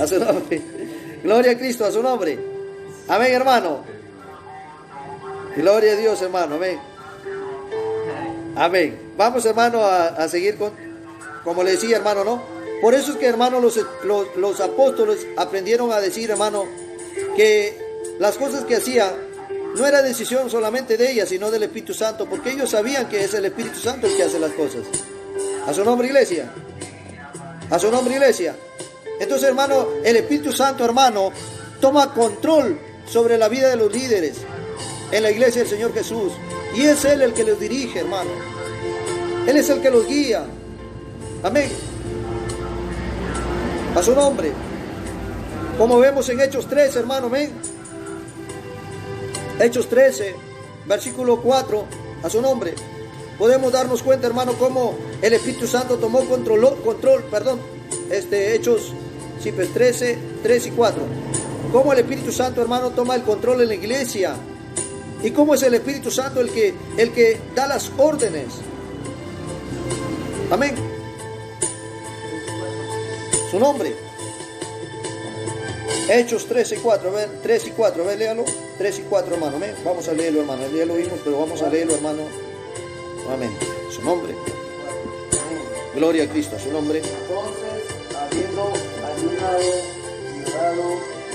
A su nombre. Gloria a Cristo, a su nombre. Amén, hermano. Gloria a Dios, hermano. Amén. Amén. Vamos, hermano, a seguir como le decía, hermano, ¿no? Por eso es que, hermano, los apóstoles aprendieron a decir, hermano, que las cosas que hacían no era decisión solamente de ellas, sino del Espíritu Santo, porque ellos sabían que es el Espíritu Santo el que hace las cosas. A su nombre, iglesia. A su nombre, iglesia. Entonces, hermano, el Espíritu Santo, hermano, toma control sobre la vida de los líderes en la iglesia del Señor Jesús. Y es Él el que los dirige, hermano. Él es el que los guía. Amén. A su nombre. Como vemos en Hechos 13, hermano, amén. Hechos 13, versículo 4, a su nombre. Podemos darnos cuenta, hermano, cómo el Espíritu Santo tomó Hechos 13, 3 y 4. Cómo el Espíritu Santo, hermano, toma el control en la iglesia. Y cómo es el Espíritu Santo el que da las órdenes. Amén. Su nombre. Hechos 13 y 4, a ver, 3 y 4, a ver, léalo. 3 y 4, hermano, amén. Vamos a leerlo, hermano. Ya lo vimos, pero vamos a leerlo, hermano. Amén. Su nombre. Gloria a Cristo, a su nombre. Entonces, habiendo ayunado y orado,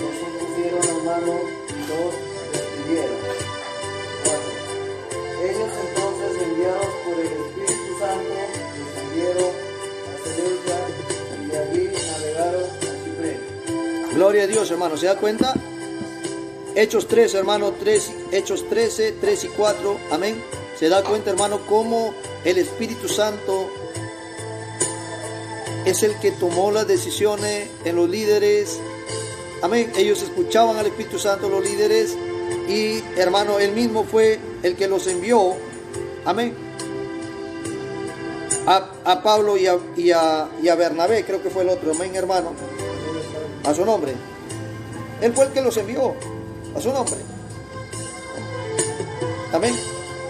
los impusieron las manos y los despidieron. 4. Ellos entonces, enviados por el Espíritu Santo, descendieron a Seleucia y de allí navegaron a Chipre. Gloria a Dios, hermano. ¿Se da cuenta? Hechos 13, hermano, Hechos 13, 3 y 4. Amén. ¿Se da cuenta, hermano, cómo el Espíritu Santo es el que tomó las decisiones en los líderes? Amén. Ellos escuchaban al Espíritu Santo, los líderes, y, hermano, él mismo fue el que los envió. Amén. A Pablo y a Bernabé, creo que fue el otro. Amén, hermano. A su nombre. Él fue el que los envió. A su nombre. Amén.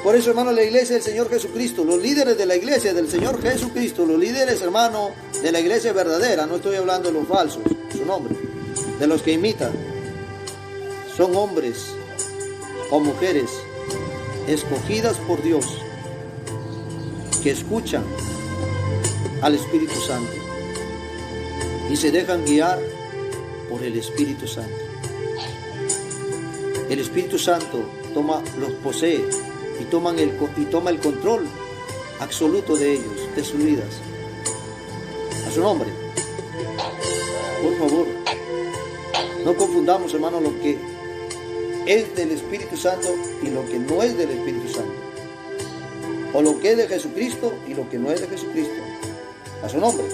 Por eso, hermano, la iglesia del Señor Jesucristo, los líderes de la iglesia del Señor Jesucristo, los líderes, hermano, de la iglesia verdadera, no estoy hablando de los falsos, su nombre, de los que imitan, son hombres o mujeres escogidas por Dios, que escuchan al Espíritu Santo y se dejan guiar por el Espíritu Santo. El Espíritu Santo los posee y toma el control absoluto de ellos, de sus vidas. A su nombre. Por favor, no confundamos, hermano, lo que es del Espíritu Santo y lo que no es del Espíritu Santo, o lo que es de Jesucristo y lo que no es de Jesucristo. A su nombre.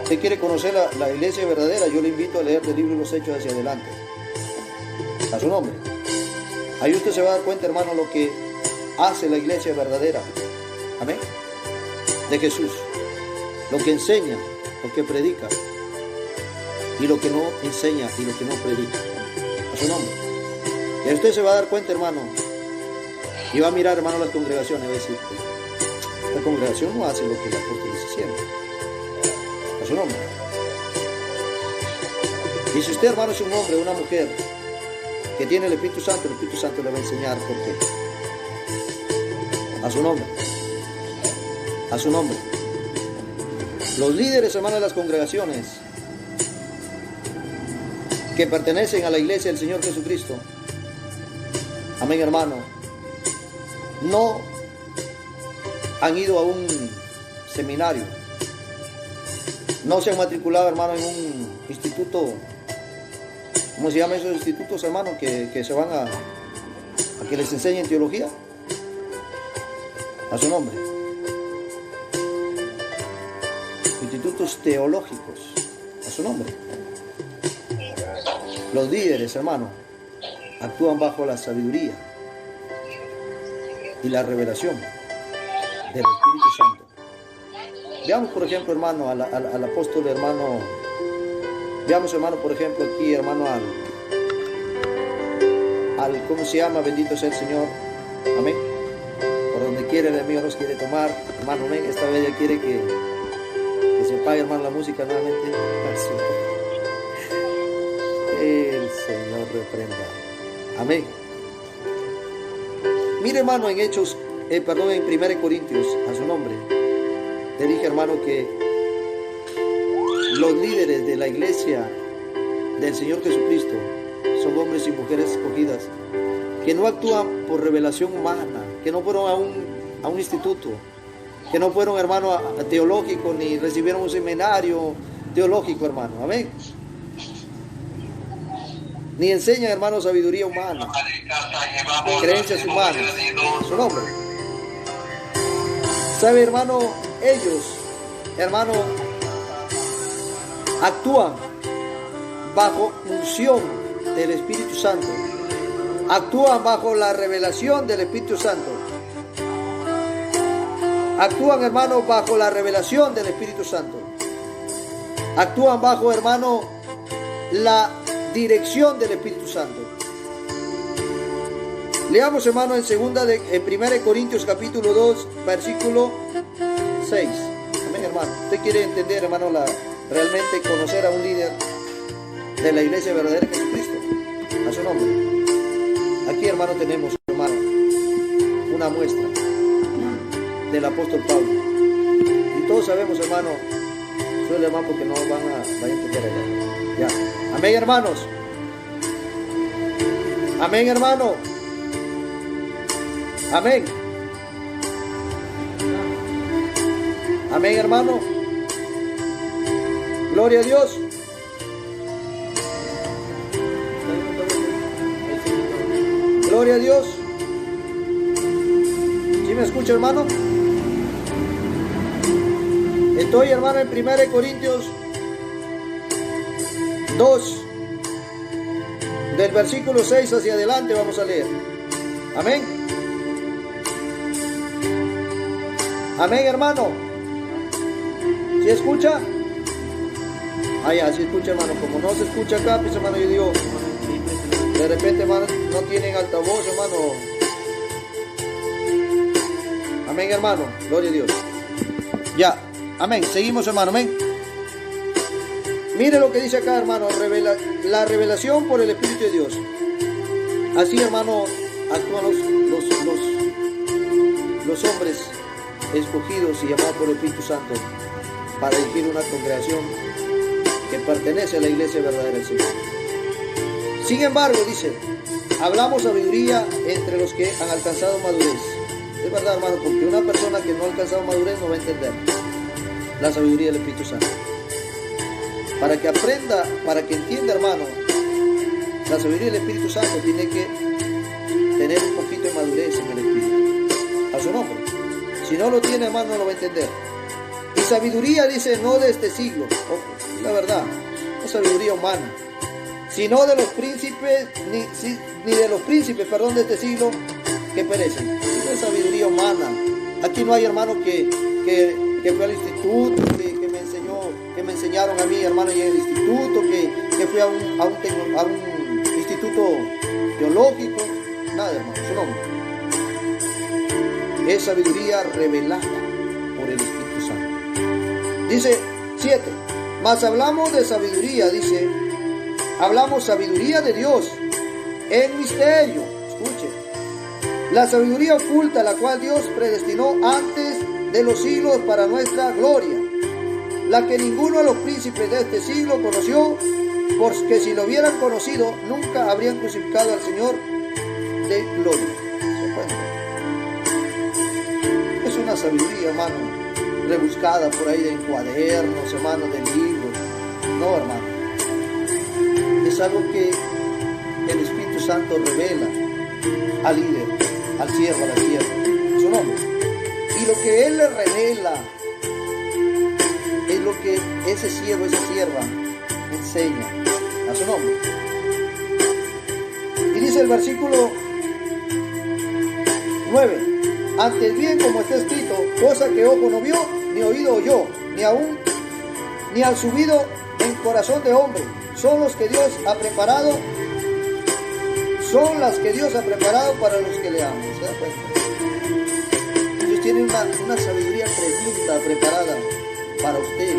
Usted quiere conocer la iglesia verdadera, yo le invito a leer del libro de los Hechos hacia adelante. A su nombre. Ahí usted se va a dar cuenta, hermano, lo que hace la iglesia verdadera. Amén. De Jesús. Lo que enseña, lo que predica, y lo que no enseña y lo que no predica. A su nombre. Y ahí usted se va a dar cuenta, hermano, y va a mirar, hermano, las congregaciones, va a decir, la congregación no hace lo que los apóstoles hicieron. A su nombre. Y si usted, hermano, es un hombre o una mujer que tiene el Espíritu Santo le va a enseñar por qué. A su nombre. A su nombre. Los líderes, hermano, de las congregaciones que pertenecen a la iglesia del Señor Jesucristo, amén, hermano, no han ido a un seminario, no se han matriculado, hermano, en un instituto. ¿Cómo se llaman esos institutos, hermano, que se van a que les enseñen teología? A su nombre. Institutos teológicos. A su nombre. Los líderes, hermano, actúan bajo la sabiduría y la revelación del Espíritu Santo. Veamos, por ejemplo, hermano, al apóstol, hermano. Veamos, hermano, por ejemplo, aquí, hermano, ¿cómo se llama? Bendito sea el Señor. Amén. Por donde quiere el enemigo nos quiere tomar. Hermano, amén. Esta vez ya quiere que se pague, hermano, la música nuevamente. Así. El Señor reprenda. Amén. Mire, hermano, en Hechos, en 1 Corintios, a su nombre, te dije, hermano, que los líderes de la iglesia del Señor Jesucristo son hombres y mujeres escogidas que no actúan por revelación humana, que no fueron a un instituto, que no fueron, hermano, a teológico, ni recibieron un seminario teológico, hermano. Amén. Ni enseñan, hermano, sabiduría humana, creencias humanas. Su nombre. ¿Sabe, hermano? Ellos, hermano, actúan bajo unción del Espíritu Santo. Actúan bajo la revelación del Espíritu Santo. Actúan, hermano, bajo la revelación del Espíritu Santo. Actúan bajo, hermano, la dirección del Espíritu Santo. Leamos, hermano, en 1 Corintios capítulo 2, versículo 6. Amén, hermano. Usted quiere entender, hermano, realmente conocer a un líder de la iglesia verdadera de Jesucristo. A su nombre. Aquí, hermano, tenemos, hermano, una muestra del apóstol Pablo. Y todos sabemos, hermano, suele, hermano, porque no van a entender allá. Ya. Amén, hermanos. Amén, hermano. Amén. Amén, hermano. Gloria a Dios. Gloria a Dios. ¿Sí me escucha, hermano? Estoy, hermano, en 1 Corintios 2, del versículo 6 hacia adelante vamos a leer. Amén. Amén, hermano. ¿Sí escucha? Ah, ya, sí escucha, hermano. Como no se escucha acá, pues, hermano, yo digo, de repente, hermano, no tienen altavoz, hermano. Amén, hermano. Gloria a Dios. Ya. Amén. Seguimos, hermano. Amén. Mire lo que dice acá, hermano. La revelación por el Espíritu de Dios. Así, hermano, actúan los hombres escogidos y llamados por el Espíritu Santo para dirigir una congregación que pertenece a la iglesia verdadera del Señor. Sin embargo, dice, hablamos sabiduría entre los que han alcanzado madurez. Es verdad, hermano, porque una persona que no ha alcanzado madurez no va a entender la sabiduría del Espíritu Santo. Para que aprenda, para que entienda, hermano, la sabiduría del Espíritu Santo tiene que tener un poquito de madurez en el Espíritu. A su nombre. Si no lo tiene, hermano, no lo va a entender. Y sabiduría, dice, no de este siglo. Ojo, la verdad, no sabiduría humana, sino de los príncipes, ni de los príncipes, de este siglo que perecen. No es sabiduría humana. Aquí no hay, hermano, que fue al instituto, que me enseñaron a mí, hermano, y en el instituto, que fui a un instituto teológico. Nada, hermano, su nombre. Es sabiduría revelada por el Espíritu Santo. Dice 7. Mas hablamos de sabiduría, dice, hablamos sabiduría de Dios en misterio. Escuche. La sabiduría oculta, la cual Dios predestinó antes de los siglos para nuestra gloria, la que ninguno de los príncipes de este siglo conoció, porque si lo hubieran conocido, nunca habrían crucificado al Señor de gloria. ¿Se cuenta? Es una sabiduría, hermano, rebuscada por ahí en cuadernos, hermano, de libros. No, hermano. Es algo que el Espíritu Santo revela al líder, al siervo, a la sierva, su nombre. Y lo que Él le revela es lo que ese siervo, esa sierva enseña a su nombre. Y dice el versículo 9. Antes bien, como está escrito, cosa que ojo no vio, ni oído oyó, ni al subido en corazón de hombre, son las que Dios ha preparado para los que le aman. ¿Se da cuenta? Dios tiene una sabiduría tremenda preparada para usted,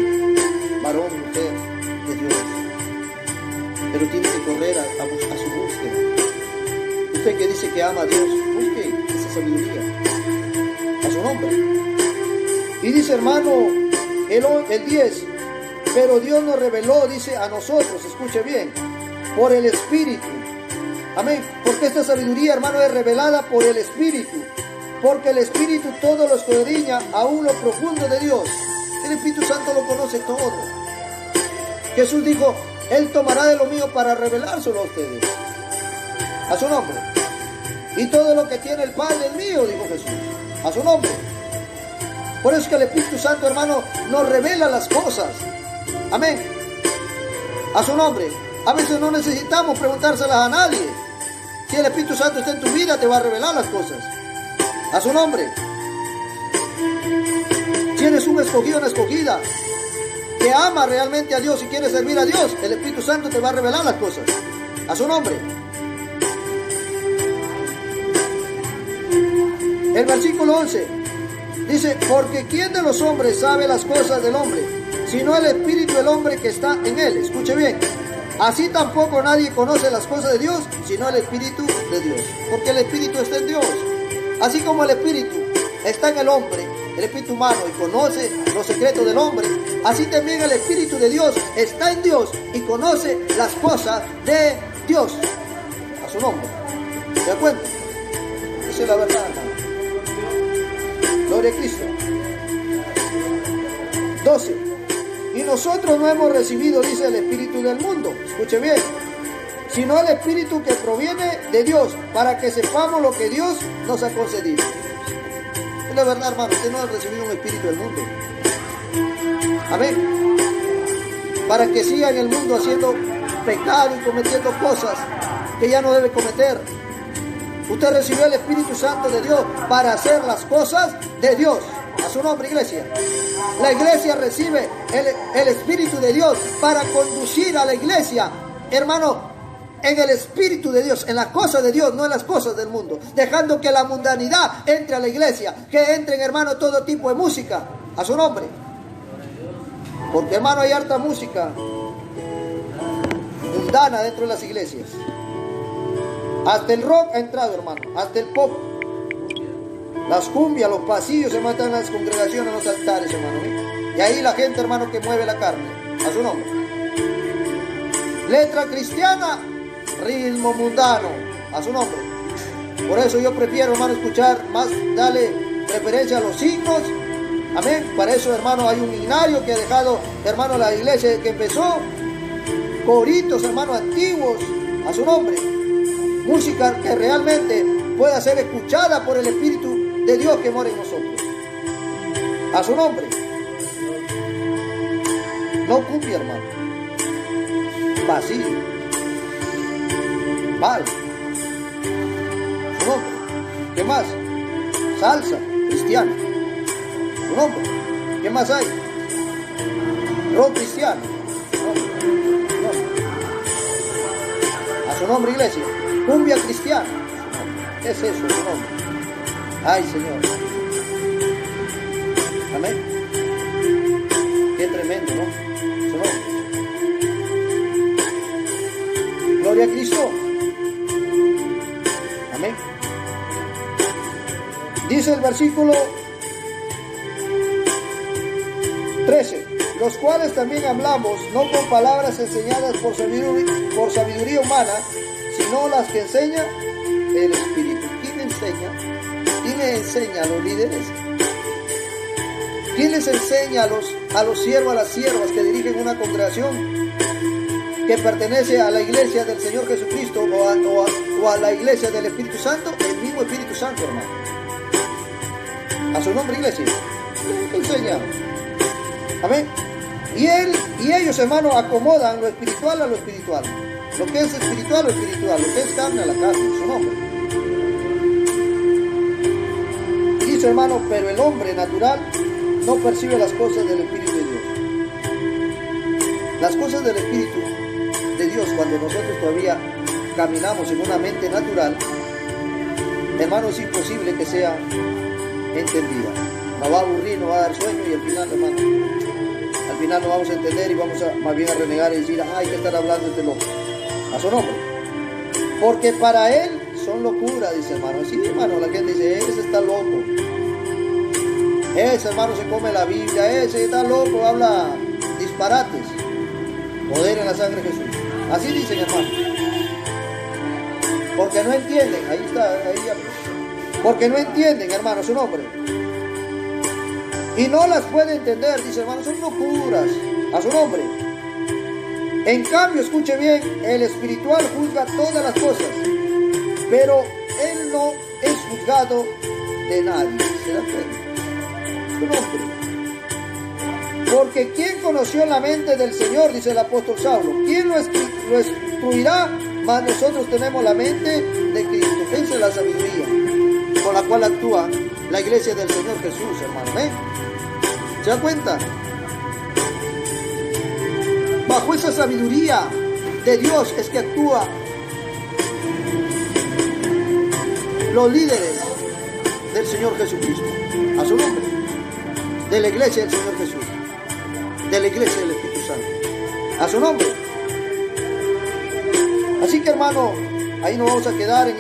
varón, mujer de Dios. pero tiene que correr a su búsqueda. Usted que dice que ama a Dios, busque esa sabiduría a su nombre. Y dice, hermano, el 10, pero Dios nos reveló, dice, a nosotros, escuche bien, por el Espíritu. Amén. Porque esta sabiduría, hermano, es revelada por el Espíritu. Porque el Espíritu todo lo escudriña, aún lo profundo de Dios. El Espíritu Santo lo conoce todo. Jesús dijo, Él tomará de lo mío para revelárselo a ustedes. A su nombre. Y todo lo que tiene el Padre es mío, dijo Jesús. A su nombre. Por eso es que el Espíritu Santo, hermano, nos revela las cosas. Amén. A su nombre. A veces no necesitamos preguntárselas a nadie. Si el Espíritu Santo está en tu vida, te va a revelar las cosas. A su nombre. Si eres un escogido, una escogida, que ama realmente a Dios y quiere servir a Dios, el Espíritu Santo te va a revelar las cosas. A su nombre. El versículo 11 dice, porque ¿quién de los hombres sabe las cosas del hombre, sino el espíritu del hombre que está en él? Escuche bien. Así tampoco nadie conoce las cosas de Dios, sino el Espíritu de Dios. Porque el Espíritu está en Dios. Así como el Espíritu está en el hombre, el espíritu humano, y conoce los secretos del hombre, así también el Espíritu de Dios está en Dios y conoce las cosas de Dios. A su nombre. ¿Se da cuenta? Esa es la verdad, hermano. Gloria a Cristo. 12. Y nosotros no hemos recibido, dice, el Espíritu del mundo, escuche bien, sino el Espíritu que proviene de Dios, para que sepamos lo que Dios nos ha concedido. Es la verdad, hermano, usted no ha recibido un Espíritu del mundo. Amén. Para que siga en el mundo haciendo pecado y cometiendo cosas que ya no debe cometer. Usted recibió el Espíritu Santo de Dios para hacer las cosas de Dios. A su nombre, iglesia. La iglesia recibe el Espíritu de Dios para conducir a la iglesia, hermano, en el Espíritu de Dios, en las cosas de Dios, no en las cosas del mundo. Dejando que la mundanidad entre a la iglesia, que entren, hermano, todo tipo de música. A su nombre. Porque, hermano, hay harta música mundana dentro de las iglesias. Hasta el rock ha entrado, hermano, hasta el pop. Las cumbias, los pasillos se matan en las congregaciones, en los altares, hermano. Y ahí la gente, hermano, que mueve la carne. A su nombre. Letra cristiana, ritmo mundano. A su nombre. Por eso yo prefiero, hermano, escuchar más, darle preferencia a los signos. Amén. Para eso, hermano, hay un himnario que ha dejado, hermano, la iglesia que empezó. Coritos, hermano, antiguos. A su nombre. Música que realmente pueda ser escuchada por el Espíritu de Dios que mora en nosotros. A su nombre. No cumbia, hermano. Vacío. Mal. Su nombre. ¿Qué más? Salsa cristiana. Su nombre. ¿Qué más hay? Rock cristiano. No. A su nombre, iglesia. Cumbia cristiana. ¿Qué es eso? Su nombre. Ay, Señor. Amén. Qué tremendo, ¿no? Su nombre. Gloria a Cristo. Amén. Dice el versículo 13. Los cuales también hablamos, no con palabras enseñadas por sabiduría humana, sino las que enseña el Espíritu. ¿Quién enseña? ¿Quién les enseña a los líderes? ¿Quién les enseña a los siervos, a las siervas que dirigen una congregación que pertenece a la iglesia del Señor Jesucristo o a la iglesia del Espíritu Santo? El mismo Espíritu Santo, hermano. A su nombre, iglesia. ¿Qué enseña? Amén. Y ellos, hermano, acomodan lo espiritual a lo espiritual. Lo que es espiritual, lo espiritual. Lo que es carne, a la carne. Su nombre. Dice, hermano, pero el hombre natural no percibe las cosas del Espíritu de Dios. Las cosas del Espíritu de Dios, cuando nosotros todavía caminamos en una mente natural, hermano, es imposible que sea entendida. Nos va a aburrir, nos va a dar sueño y al final, hermano, al final no vamos a entender y vamos a más bien a renegar y decir, ay, ¿qué estar hablando este loco? A su nombre. Porque para él son locura, dice hermano. Sí, hermano, la gente dice, ese está loco. Ese hermano se come la Biblia, ese está loco, habla disparates. Poder en la sangre de Jesús. Así dicen, hermano. Porque no entienden, ahí está, ahí ya. Porque no entienden, hermano, su nombre. Y no las puede entender, dice hermano, son locuras. A su nombre. En cambio, escuche bien, el espiritual juzga todas las cosas, pero él no es juzgado de nadie. ¿Se da cuenta? Su nombre. Porque ¿quién conoció la mente del Señor? Dice el apóstol Saulo. ¿Quién lo instruirá? Mas nosotros tenemos la mente de Cristo. Esa es la sabiduría con la cual actúa la iglesia del Señor Jesús, hermano. ¿Eh? ¿Se da cuenta? Bajo esa sabiduría de Dios es que actúa los líderes del Señor Jesucristo. A su nombre. De la iglesia del Señor Jesús. De la iglesia del Espíritu Santo. A su nombre. Así que, hermano, ahí nos vamos a quedar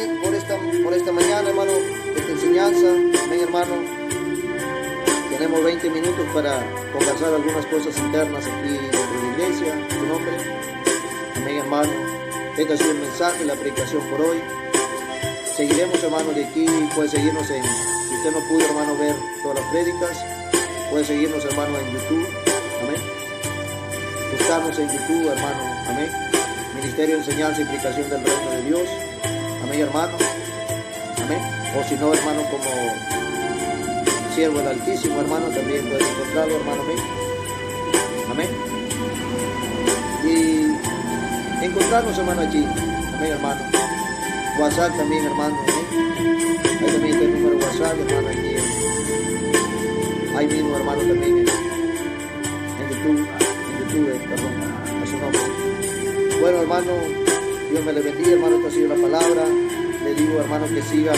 por esta mañana, hermano, esta enseñanza. Amén, hermano. Tenemos 20 minutos para conversar algunas cosas internas aquí dentro de la iglesia. En su nombre. Amén, hermano. Este ha sido el mensaje, la predicación por hoy. Seguiremos, hermano, de aquí. Puede seguirnos si usted no pudo, hermano, ver todas las prédicas, puede seguirnos, hermano, en YouTube. Amén. Buscarnos en YouTube, hermano. Amén. Ministerio de Enseñanza y Aplicación del Reino de Dios. Amén, hermano. Amén. O si no, hermano, como Siervo del Altísimo, hermano, también puede encontrarlo, hermano. Amén. Amén. Y encontrarnos, hermano, allí. Amén, hermano. WhatsApp también, hermano. Amén. Ahí también está el número de WhatsApp, hermano, aquí. Ahí mismo, hermano, también en YouTube, perdón, a su nombre. Bueno, hermano, Dios me le bendiga, hermano, que ha sido la palabra. Le digo, hermano, que siga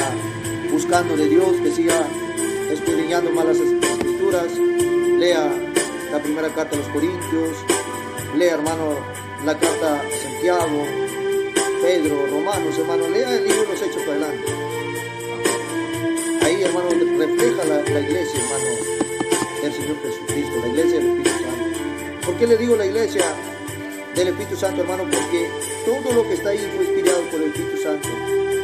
buscando de Dios, que siga escudriñando más las escrituras. Lea la primera carta a los Corintios, lea, hermano, la carta a Santiago, Pedro, Romanos, hermano, lea el libro de los Hechos para adelante. Ahí, hermano, refleja la iglesia, hermano, del Señor Jesucristo, la iglesia del Espíritu Santo. ¿Por qué le digo la iglesia del Espíritu Santo, hermano? Porque todo lo que está ahí fue inspirado por el Espíritu Santo.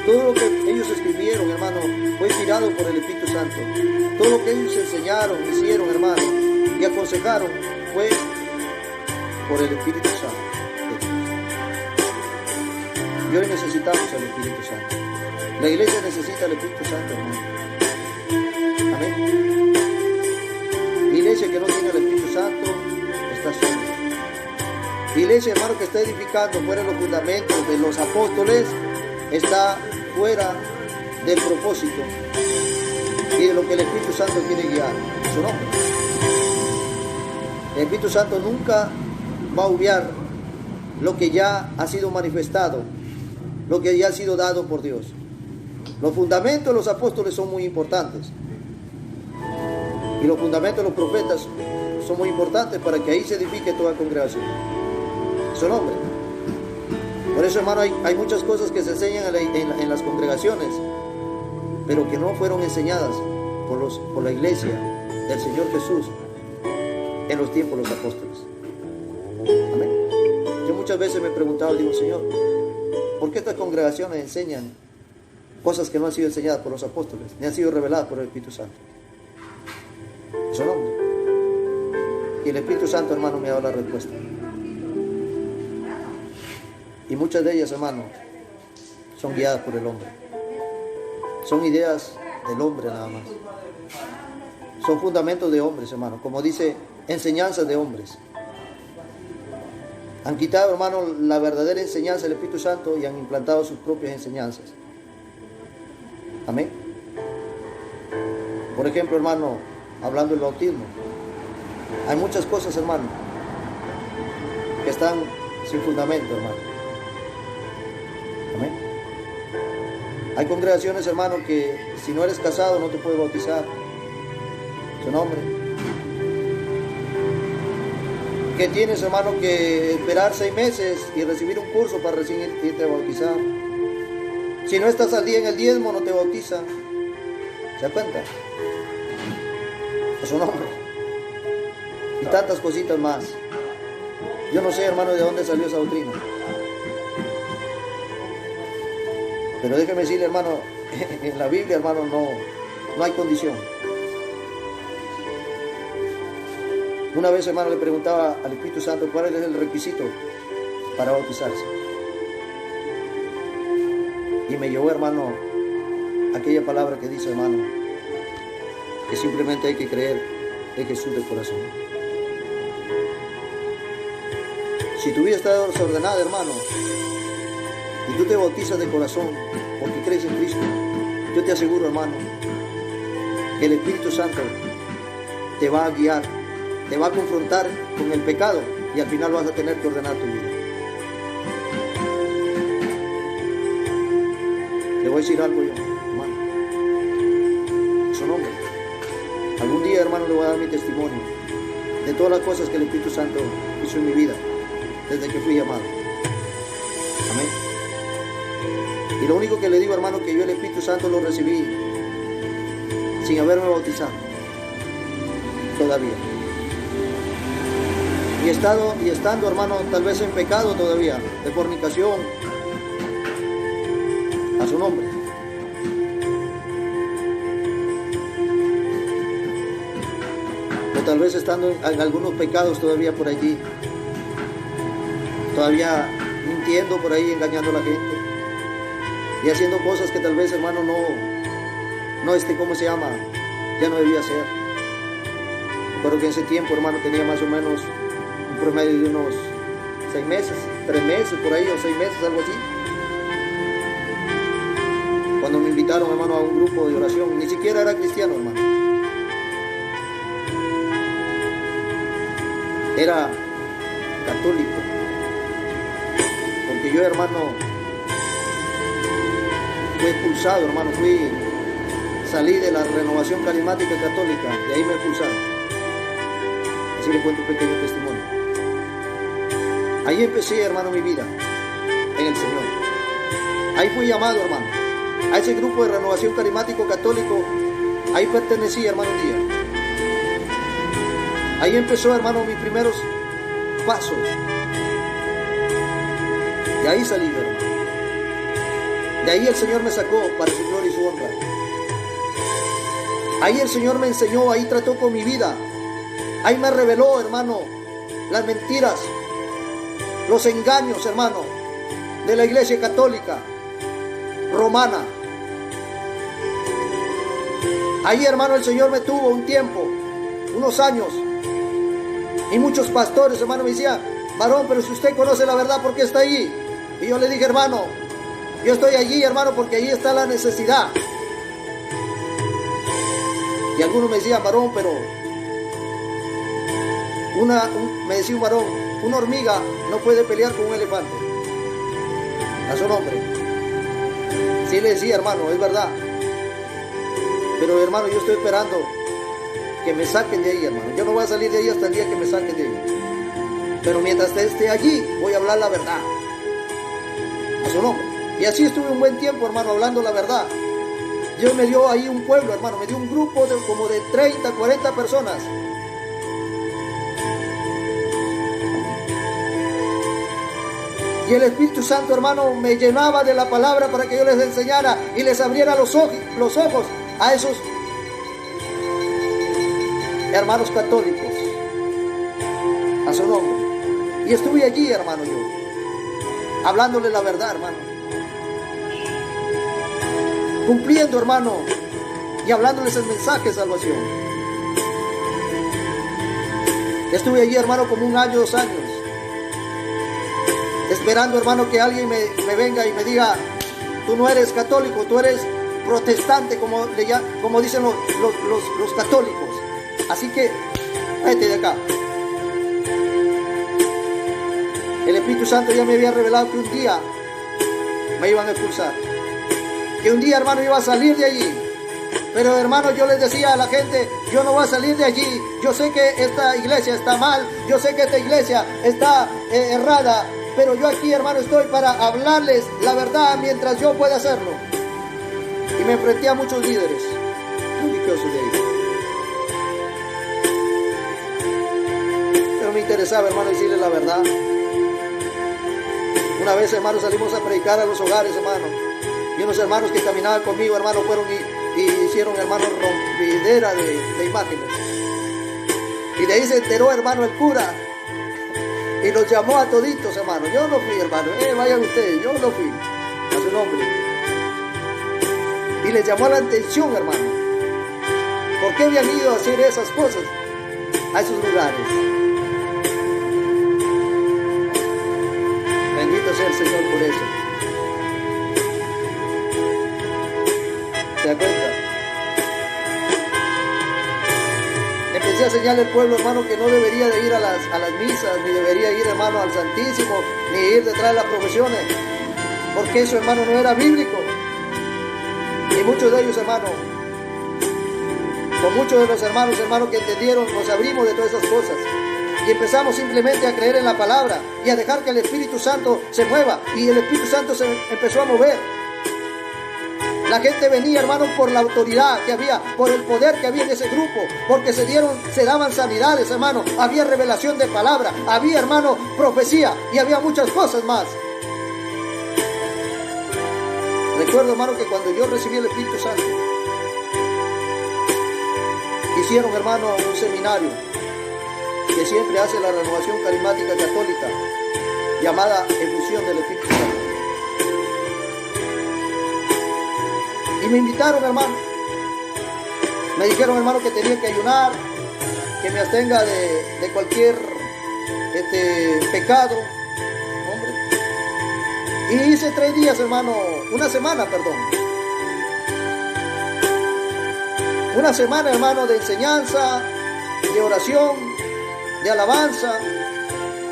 Todo lo que ellos escribieron, hermano, fue inspirado por el Espíritu Santo. Todo lo que ellos enseñaron, hicieron, hermano, y aconsejaron fue por el Espíritu Santo. Y hoy necesitamos al Espíritu Santo. La iglesia necesita al Espíritu Santo, hermano. Amén. La iglesia que no tiene al Espíritu Santo está sola. La iglesia, hermano, que está edificando fuera de los fundamentos de los apóstoles, está fuera del propósito y de lo que el Espíritu Santo quiere guiar. Su nombre. El Espíritu Santo nunca va a obviar lo que ya ha sido manifestado, lo que ya ha sido dado por Dios. Los fundamentos de los apóstoles son muy importantes. Y los fundamentos de los profetas son muy importantes para que ahí se edifique toda congregación. Su nombre. Por eso, hermano, hay muchas cosas que se enseñan en las congregaciones, pero que no fueron enseñadas por la iglesia del Señor Jesús en los tiempos de los apóstoles. Amén. Yo muchas veces me he preguntado, digo, Señor, ¿por qué estas congregaciones enseñan cosas que no han sido enseñadas por los apóstoles, ni han sido reveladas por el Espíritu Santo? Su nombre. Y el Espíritu Santo, hermano, me ha dado la respuesta. Y muchas de ellas, hermano, son guiadas por el hombre. Son ideas del hombre nada más. Son fundamentos de hombres, hermano. Como dice, enseñanzas de hombres. Han quitado, hermano, la verdadera enseñanza del Espíritu Santo y han implantado sus propias enseñanzas. Amén. Por ejemplo, hermano, hablando del bautismo, hay muchas cosas, hermano, que están sin fundamento, hermano. Amén. Hay congregaciones, hermano, que si no eres casado no te puedes bautizar. Su nombre. que tienes, hermano, que esperar 6 meses y recibir un curso para recién irte a bautizar. Si no estás al día en el diezmo, no te bautizan. ¿Se da cuenta? A su nombre. Y tantas cositas más. Yo no sé, hermano, de dónde salió esa doctrina. Pero déjeme decirle, hermano, en la Biblia, hermano, no hay condición. Una vez, hermano, le preguntaba al Espíritu Santo cuál es el requisito para bautizarse. Y me llevó, hermano, aquella palabra que dice, hermano, que simplemente hay que creer en Jesús de corazón. Si tu vida está desordenada, hermano, y tú te bautizas de corazón porque crees en Cristo, yo te aseguro, hermano, que el Espíritu Santo te va a guiar, te va a confrontar con el pecado y al final vas a tener que ordenar tu vida. Le voy a decir algo yo, hermano. Su nombre. Algún día, hermano, le voy a dar mi testimonio de todas las cosas que el Espíritu Santo hizo en mi vida desde que fui llamado. Amén. Y lo único que le digo, hermano, que yo el Espíritu Santo lo recibí sin haberme bautizado todavía. Y estando, hermano, tal vez en pecado todavía, de fornicación, a su nombre. O tal vez estando en algunos pecados todavía por allí, todavía mintiendo por ahí, engañando a la gente, y haciendo cosas que tal vez, hermano, ¿cómo se llama? Ya no debía hacer. Pero que en ese tiempo, hermano, tenía más o menos un promedio de unos 6 meses, 3 meses por ahí, o 6 meses, algo así. Cuando me invitaron, hermano, a un grupo de oración, ni siquiera era cristiano, hermano. Era católico. Porque yo, hermano, fui expulsado, hermano, salí de la renovación carismática católica, de ahí me expulsaron. Así le cuento un pequeño testimonio. Ahí empecé, hermano, mi vida en el Señor. Ahí fui llamado, hermano, a ese grupo de renovación carismático católico. Ahí pertenecí, hermano, un día. Ahí empezó, hermano, mis primeros pasos. De ahí salí, hermano. De ahí el Señor me sacó para su gloria y su honra. Ahí el Señor me enseñó, ahí trató con mi vida. Ahí me reveló, hermano, las mentiras, los engaños, hermano, de la Iglesia Católica Romana. Ahí, hermano, el Señor me tuvo un tiempo, unos años, y muchos pastores, hermano, me decían: varón, pero si usted conoce la verdad, ¿por qué está allí? Y yo le dije: hermano, yo estoy allí, hermano, porque allí está la necesidad. Y algunos me decían: varón, pero me decía un varón, una hormiga no puede pelear con un elefante. A su nombre. Sí, le decía: hermano, es verdad. Pero, hermano, yo estoy esperando que me saquen de ahí, hermano. Yo no voy a salir de ahí hasta el día que me saquen de ahí. Pero mientras esté allí, voy a hablar la verdad. A su nombre. Y así estuve un buen tiempo, hermano, hablando la verdad. Dios me dio ahí un pueblo, hermano. Me dio un grupo de como de 30, 40 personas. Y el Espíritu Santo, hermano, me llenaba de la palabra para que yo les enseñara y les abriera los ojos a esos hermanos católicos. A su nombre. Y estuve allí, hermano, yo, hablándole la verdad, hermano. Cumpliendo, hermano, y hablándoles el mensaje de salvación. Estuve allí, hermano, como 1 año, 2 años. Esperando, hermano, que alguien me venga y me diga: tú no eres católico, tú eres protestante, como dicen los católicos. Así que, vete de acá. El Espíritu Santo ya me había revelado que un día me iban a expulsar. Que un día, hermano, iba a salir de allí. Pero hermanos, yo les decía a la gente, yo no voy a salir de allí. Yo sé que esta iglesia está mal, yo sé que esta iglesia está errada, pero yo aquí, hermano, estoy para hablarles la verdad mientras yo pueda hacerlo. Y me enfrenté a muchos líderes religiosos de ahí. Pero me interesaba, hermano, decirles la verdad. Una vez, hermano, salimos a predicar a los hogares, hermano. Y unos hermanos que caminaban conmigo, hermano, fueron y hicieron, hermano, rompidera de imágenes. Y de ahí se enteró, hermano, el cura. Y los llamó a toditos, hermano. Yo no fui, hermano. Vayan ustedes, yo no fui. A su nombre. Y les llamó la atención, hermano. ¿Por qué habían ido a hacer esas cosas a esos lugares? Bendito sea el Señor por eso. ¿Se da cuenta? Empecé a señalar al pueblo, hermano, que no debería de ir a las misas, ni debería ir, hermano, al Santísimo, ni ir detrás de las profesiones, porque eso, hermano, no era bíblico. Y muchos de ellos, hermano, con muchos de los hermanos que entendieron, nos abrimos de todas esas cosas. Y empezamos simplemente a creer en la palabra y a dejar que el Espíritu Santo se mueva. Y el Espíritu Santo se empezó a mover. La gente venía, hermano, por la autoridad que había, por el poder que había en ese grupo, porque se daban sanidades, hermano. Había revelación de palabra, había, hermano, profecía y había muchas cosas más. Recuerdo, hermano, que cuando yo recibí el Espíritu Santo, hicieron, hermano, un seminario que siempre hace la renovación carismática católica, llamada efusión del Espíritu Santo. Y me invitaron, hermano. Me dijeron, hermano, que tenía que ayunar, que me abstenga de cualquier pecado. Hombre. Y hice 3 días, hermano, una semana, hermano, de enseñanza, de oración, de alabanza.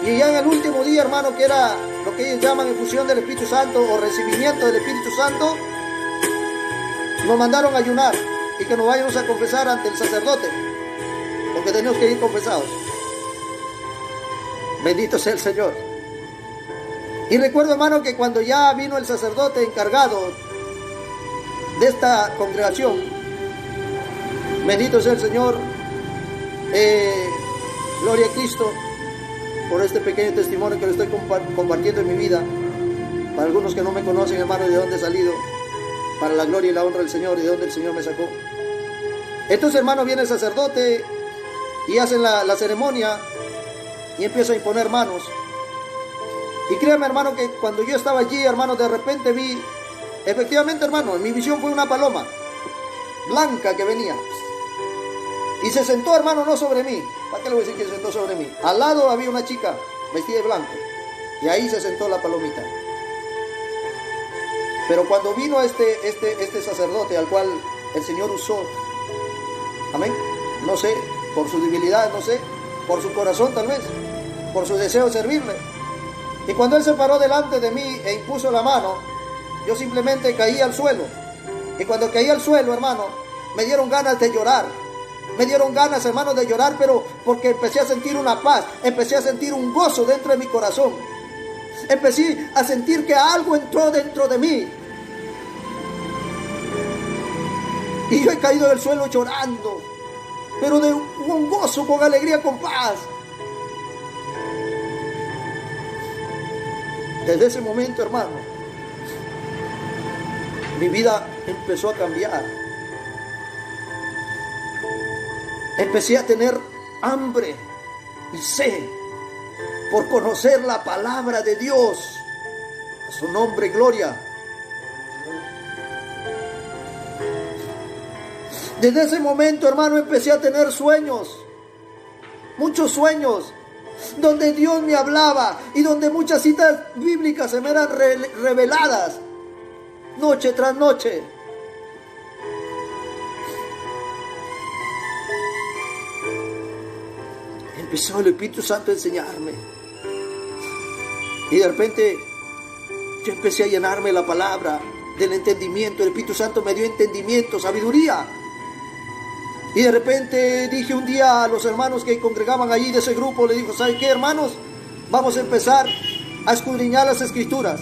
Y ya en el último día, hermano, que era lo que ellos llaman efusión del Espíritu Santo o recibimiento del Espíritu Santo, nos mandaron a ayunar y que nos vayamos a confesar ante el sacerdote, porque tenemos que ir confesados. Bendito sea el Señor. Y recuerdo, hermano, que cuando ya vino el sacerdote encargado de esta congregación, bendito sea el Señor, gloria a Cristo por este pequeño testimonio que le estoy compartiendo en mi vida. Para algunos que no me conocen, hermano, de dónde he salido, para la gloria y la honra del Señor y de dónde el Señor me sacó. Entonces, hermano, viene el sacerdote y hacen la ceremonia y empieza a imponer manos. Y créame, hermano, que cuando yo estaba allí, hermano, de repente vi, efectivamente, hermano, en mi visión fue una paloma blanca que venía. Y se sentó, hermano, no sobre mí. ¿Para qué le voy a decir que se sentó sobre mí? Al lado había una chica vestida de blanco. Y ahí se sentó la palomita. Pero cuando vino este sacerdote al cual el Señor usó, amén, no sé, por su debilidad, no sé, por su corazón tal vez, por su deseo de servirle. Y cuando él se paró delante de mí e impuso la mano, yo simplemente caí al suelo. Y cuando caí al suelo, hermano, me dieron ganas de llorar. Me dieron ganas, hermano, de llorar, pero porque empecé a sentir una paz, empecé a sentir un gozo dentro de mi corazón. Empecé a sentir que algo entró dentro de mí. Y yo he caído del suelo llorando, pero de un gozo, con alegría, con paz. Desde ese momento, hermano, mi vida empezó a cambiar. Empecé a tener hambre y sed por conocer la palabra de Dios. A su nombre, gloria. Desde ese momento, hermano, empecé a tener sueños, muchos sueños, donde Dios me hablaba y donde muchas citas bíblicas se me eran reveladas, noche tras noche. Empezó el Espíritu Santo a enseñarme. Y de repente yo empecé a llenarme la palabra del entendimiento. El Espíritu Santo me dio entendimiento, sabiduría. Y de repente dije un día a los hermanos que congregaban allí de ese grupo, le digo, ¿saben qué, hermanos? Vamos a empezar a escudriñar las escrituras.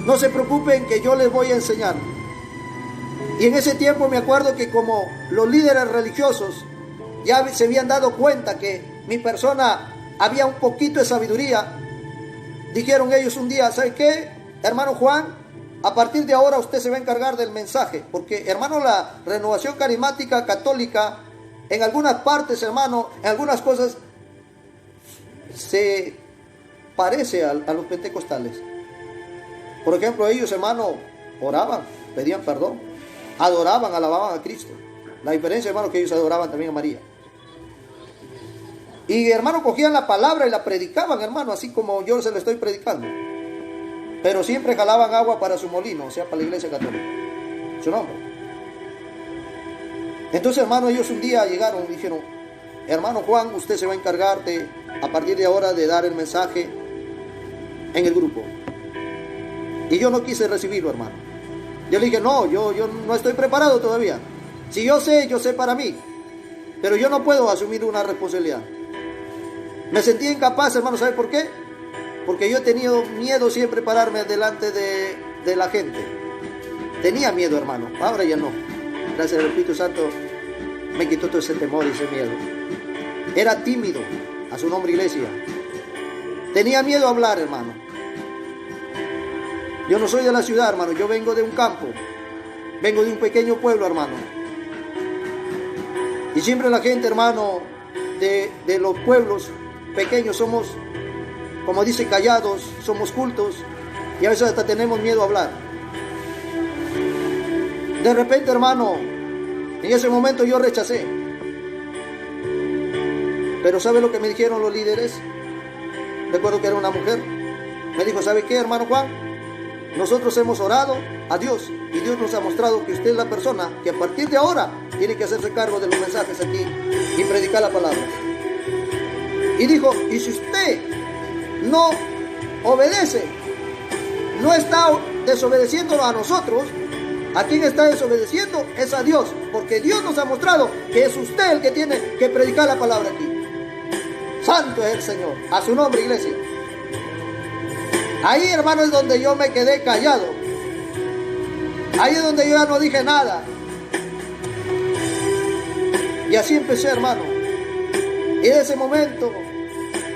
No se preocupen que yo les voy a enseñar. Y en ese tiempo me acuerdo que como los líderes religiosos ya se habían dado cuenta que mi persona había un poquito de sabiduría, dijeron ellos un día, ¿sabe qué, hermano Juan? A partir de ahora usted se va a encargar del mensaje, porque, hermano, la renovación carismática católica, en algunas partes, hermano, en algunas cosas, se parece a los pentecostales. Por ejemplo, ellos, hermano, oraban, pedían perdón, adoraban, alababan a Cristo. La diferencia, hermano, que ellos adoraban también a María. Y, hermano, cogían la palabra y la predicaban, hermano, así como yo se lo estoy predicando. Pero siempre jalaban agua para su molino, o sea, para la iglesia católica. Su nombre. Entonces, hermano, ellos un día llegaron y dijeron, hermano Juan, usted se va a encargar de, a partir de ahora, de dar el mensaje en el grupo. Y yo no quise recibirlo, hermano. Yo le dije, no, yo no estoy preparado todavía. Si yo sé para mí. Pero yo no puedo asumir una responsabilidad. Me sentí incapaz, hermano, ¿sabe por qué? Porque yo he tenido miedo siempre pararme delante de la gente. Tenía miedo, hermano. Ahora ya no. Gracias al Espíritu Santo me quitó todo ese temor y ese miedo. Era tímido. A su nombre, iglesia. Tenía miedo a hablar, hermano. Yo no soy de la ciudad, hermano. Yo vengo de un campo. Vengo de un pequeño pueblo, hermano. Y siempre la gente, hermano, de los pueblos pequeños somos, como dice, callados, somos cultos y a veces hasta tenemos miedo a hablar. De repente, hermano, en ese momento yo rechacé. Pero ¿sabe lo que me dijeron los líderes? Recuerdo que era una mujer. Me dijo, ¿sabe qué, hermano Juan? Nosotros hemos orado a Dios y Dios nos ha mostrado que usted es la persona que a partir de ahora tiene que hacerse cargo de los mensajes aquí y predicar la palabra. Y dijo, y si usted no obedece, no está desobedeciendo a nosotros, a quien está desobedeciendo es a Dios, porque Dios nos ha mostrado que es usted el que tiene que predicar la palabra aquí. Santo es el Señor, a su nombre, iglesia. Ahí, hermano, es donde yo me quedé callado. Ahí es donde yo ya no dije nada. Y así empecé, hermano. Y en ese momento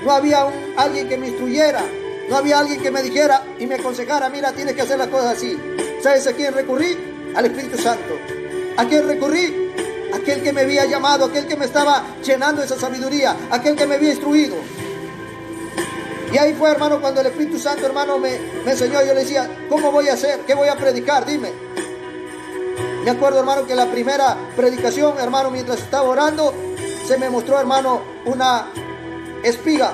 no había alguien que me instruyera, no había alguien que me dijera y me aconsejara, mira, tienes que hacer las cosas así. ¿Sabes a quién recurrí? Al Espíritu Santo. ¿A quién recurrí? Aquel que me había llamado, aquel que me estaba llenando esa sabiduría, aquel que me había instruido. Y ahí fue, hermano, cuando el Espíritu Santo, hermano, me enseñó. Yo le decía, ¿cómo voy a hacer? ¿Qué voy a predicar? Dime. Me acuerdo, hermano, que la primera predicación, hermano, mientras estaba orando, se me mostró, hermano, una espiga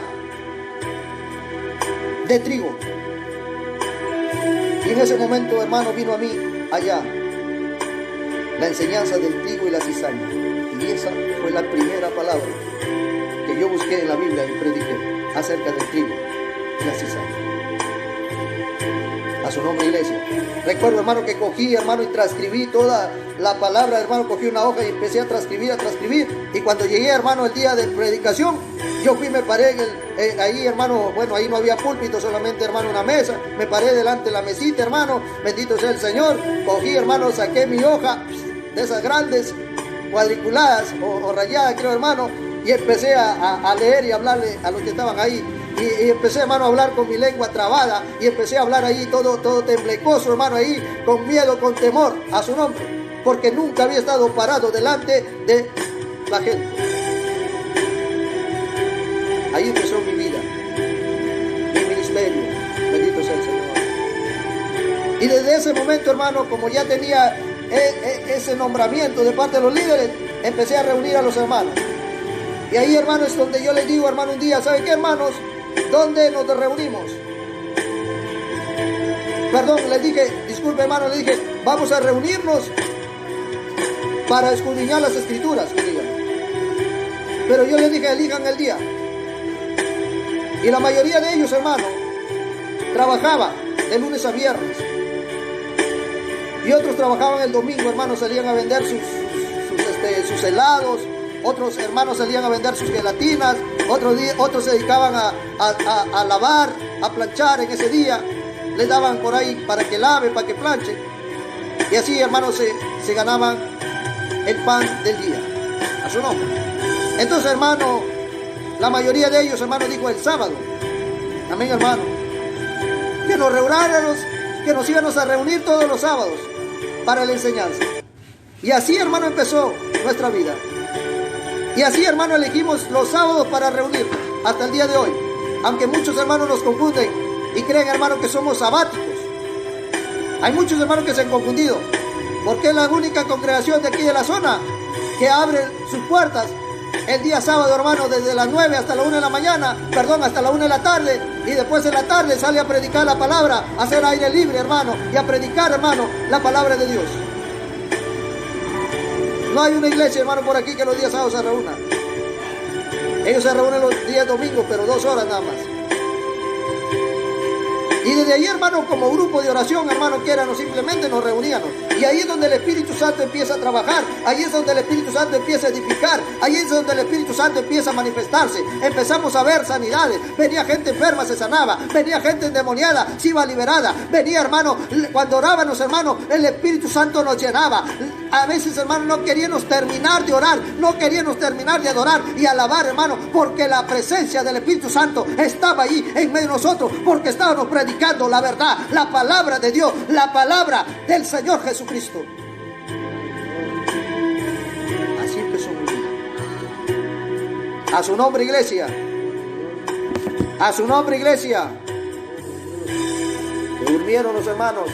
de trigo. Y en ese momento, hermano, vino a mí allá la enseñanza del trigo y la cizaña. Y esa fue la primera palabra que yo busqué en la Biblia y prediqué acerca del trigo y la cizaña. A su nombre, iglesia. Recuerdo, hermano, que cogí, hermano, y transcribí toda la palabra, hermano. Cogí una hoja y empecé a transcribir. Y cuando llegué, hermano, el día de predicación, yo fui, me paré ahí, hermano. Bueno, ahí no había púlpito, solamente, hermano, una mesa. Me paré delante de la mesita, hermano. Bendito sea el Señor. Cogí, hermano, saqué mi hoja de esas grandes, cuadriculadas o rayadas, creo, hermano. Y empecé a leer y hablarle a los que estaban ahí. Y empecé, hermano, a hablar con mi lengua trabada. Y empecé a hablar ahí todo temblecoso, hermano, ahí, con miedo, con temor, a su nombre. Porque nunca había estado parado delante de la gente. Ahí empezó mi vida, mi ministerio. Bendito sea el Señor. Y desde ese momento, hermano, como ya tenía ese nombramiento de parte de los líderes, empecé a reunir a los hermanos. Y ahí, hermano, es donde yo les digo, hermano, un día, ¿saben qué, hermanos? ¿Dónde nos reunimos? Perdón, les dije, disculpe, hermano, les dije, vamos a reunirnos para escudriñar las escrituras, que digan. Pero yo les dije, elijan el día. Y la mayoría de ellos, hermano, trabajaba de lunes a viernes. Y otros trabajaban el domingo, hermano, salían a vender sus sus helados, otros hermanos salían a vender sus gelatinas, otros se dedicaban a lavar, a planchar en ese día. Les daban por ahí para que lave, para que planche. Y así, hermanos, se ganaban el pan del día, a su nombre. Entonces, hermano, la mayoría de ellos, hermano, dijo el sábado. Amén, hermano. Que nos reunáramos, que nos íbamos a reunir todos los sábados para la enseñanza. Y así, hermano, empezó nuestra vida. Y así, hermano, elegimos los sábados para reunirnos hasta el día de hoy. Aunque muchos hermanos nos confunden y creen, hermano, que somos sabáticos. Hay muchos hermanos que se han confundido, porque es la única congregación de aquí de la zona que abre sus puertas el día sábado, hermano, desde las 9 hasta la 1 de la mañana, hasta la 1 de la tarde, y después en la tarde sale a predicar la palabra, a hacer aire libre, hermano, y a predicar, hermano, la palabra de Dios. No hay una iglesia, hermano, por aquí que los días sábados se reúna. Ellos se reúnen los días domingos, pero 2 horas nada más. Y desde ahí, hermano, como grupo de oración, hermano, que éramos, simplemente nos reuníamos. Y ahí es donde el Espíritu Santo empieza a trabajar. Ahí es donde el Espíritu Santo empieza a edificar. Ahí es donde el Espíritu Santo empieza a manifestarse. Empezamos a ver sanidades. Venía gente enferma, se sanaba. Venía gente endemoniada, se iba liberada. Venía, hermano, cuando orábamos, hermano, el Espíritu Santo nos llenaba. A veces, hermano, no queríamos terminar de orar. No queríamos terminar de adorar y alabar, hermano, porque la presencia del Espíritu Santo estaba ahí en medio de nosotros. Porque estábamos predicando la verdad, la palabra de Dios, la palabra del Señor Jesucristo. Así empezó mi vida. A su nombre, iglesia. A su nombre, iglesia. Se durmieron los hermanos.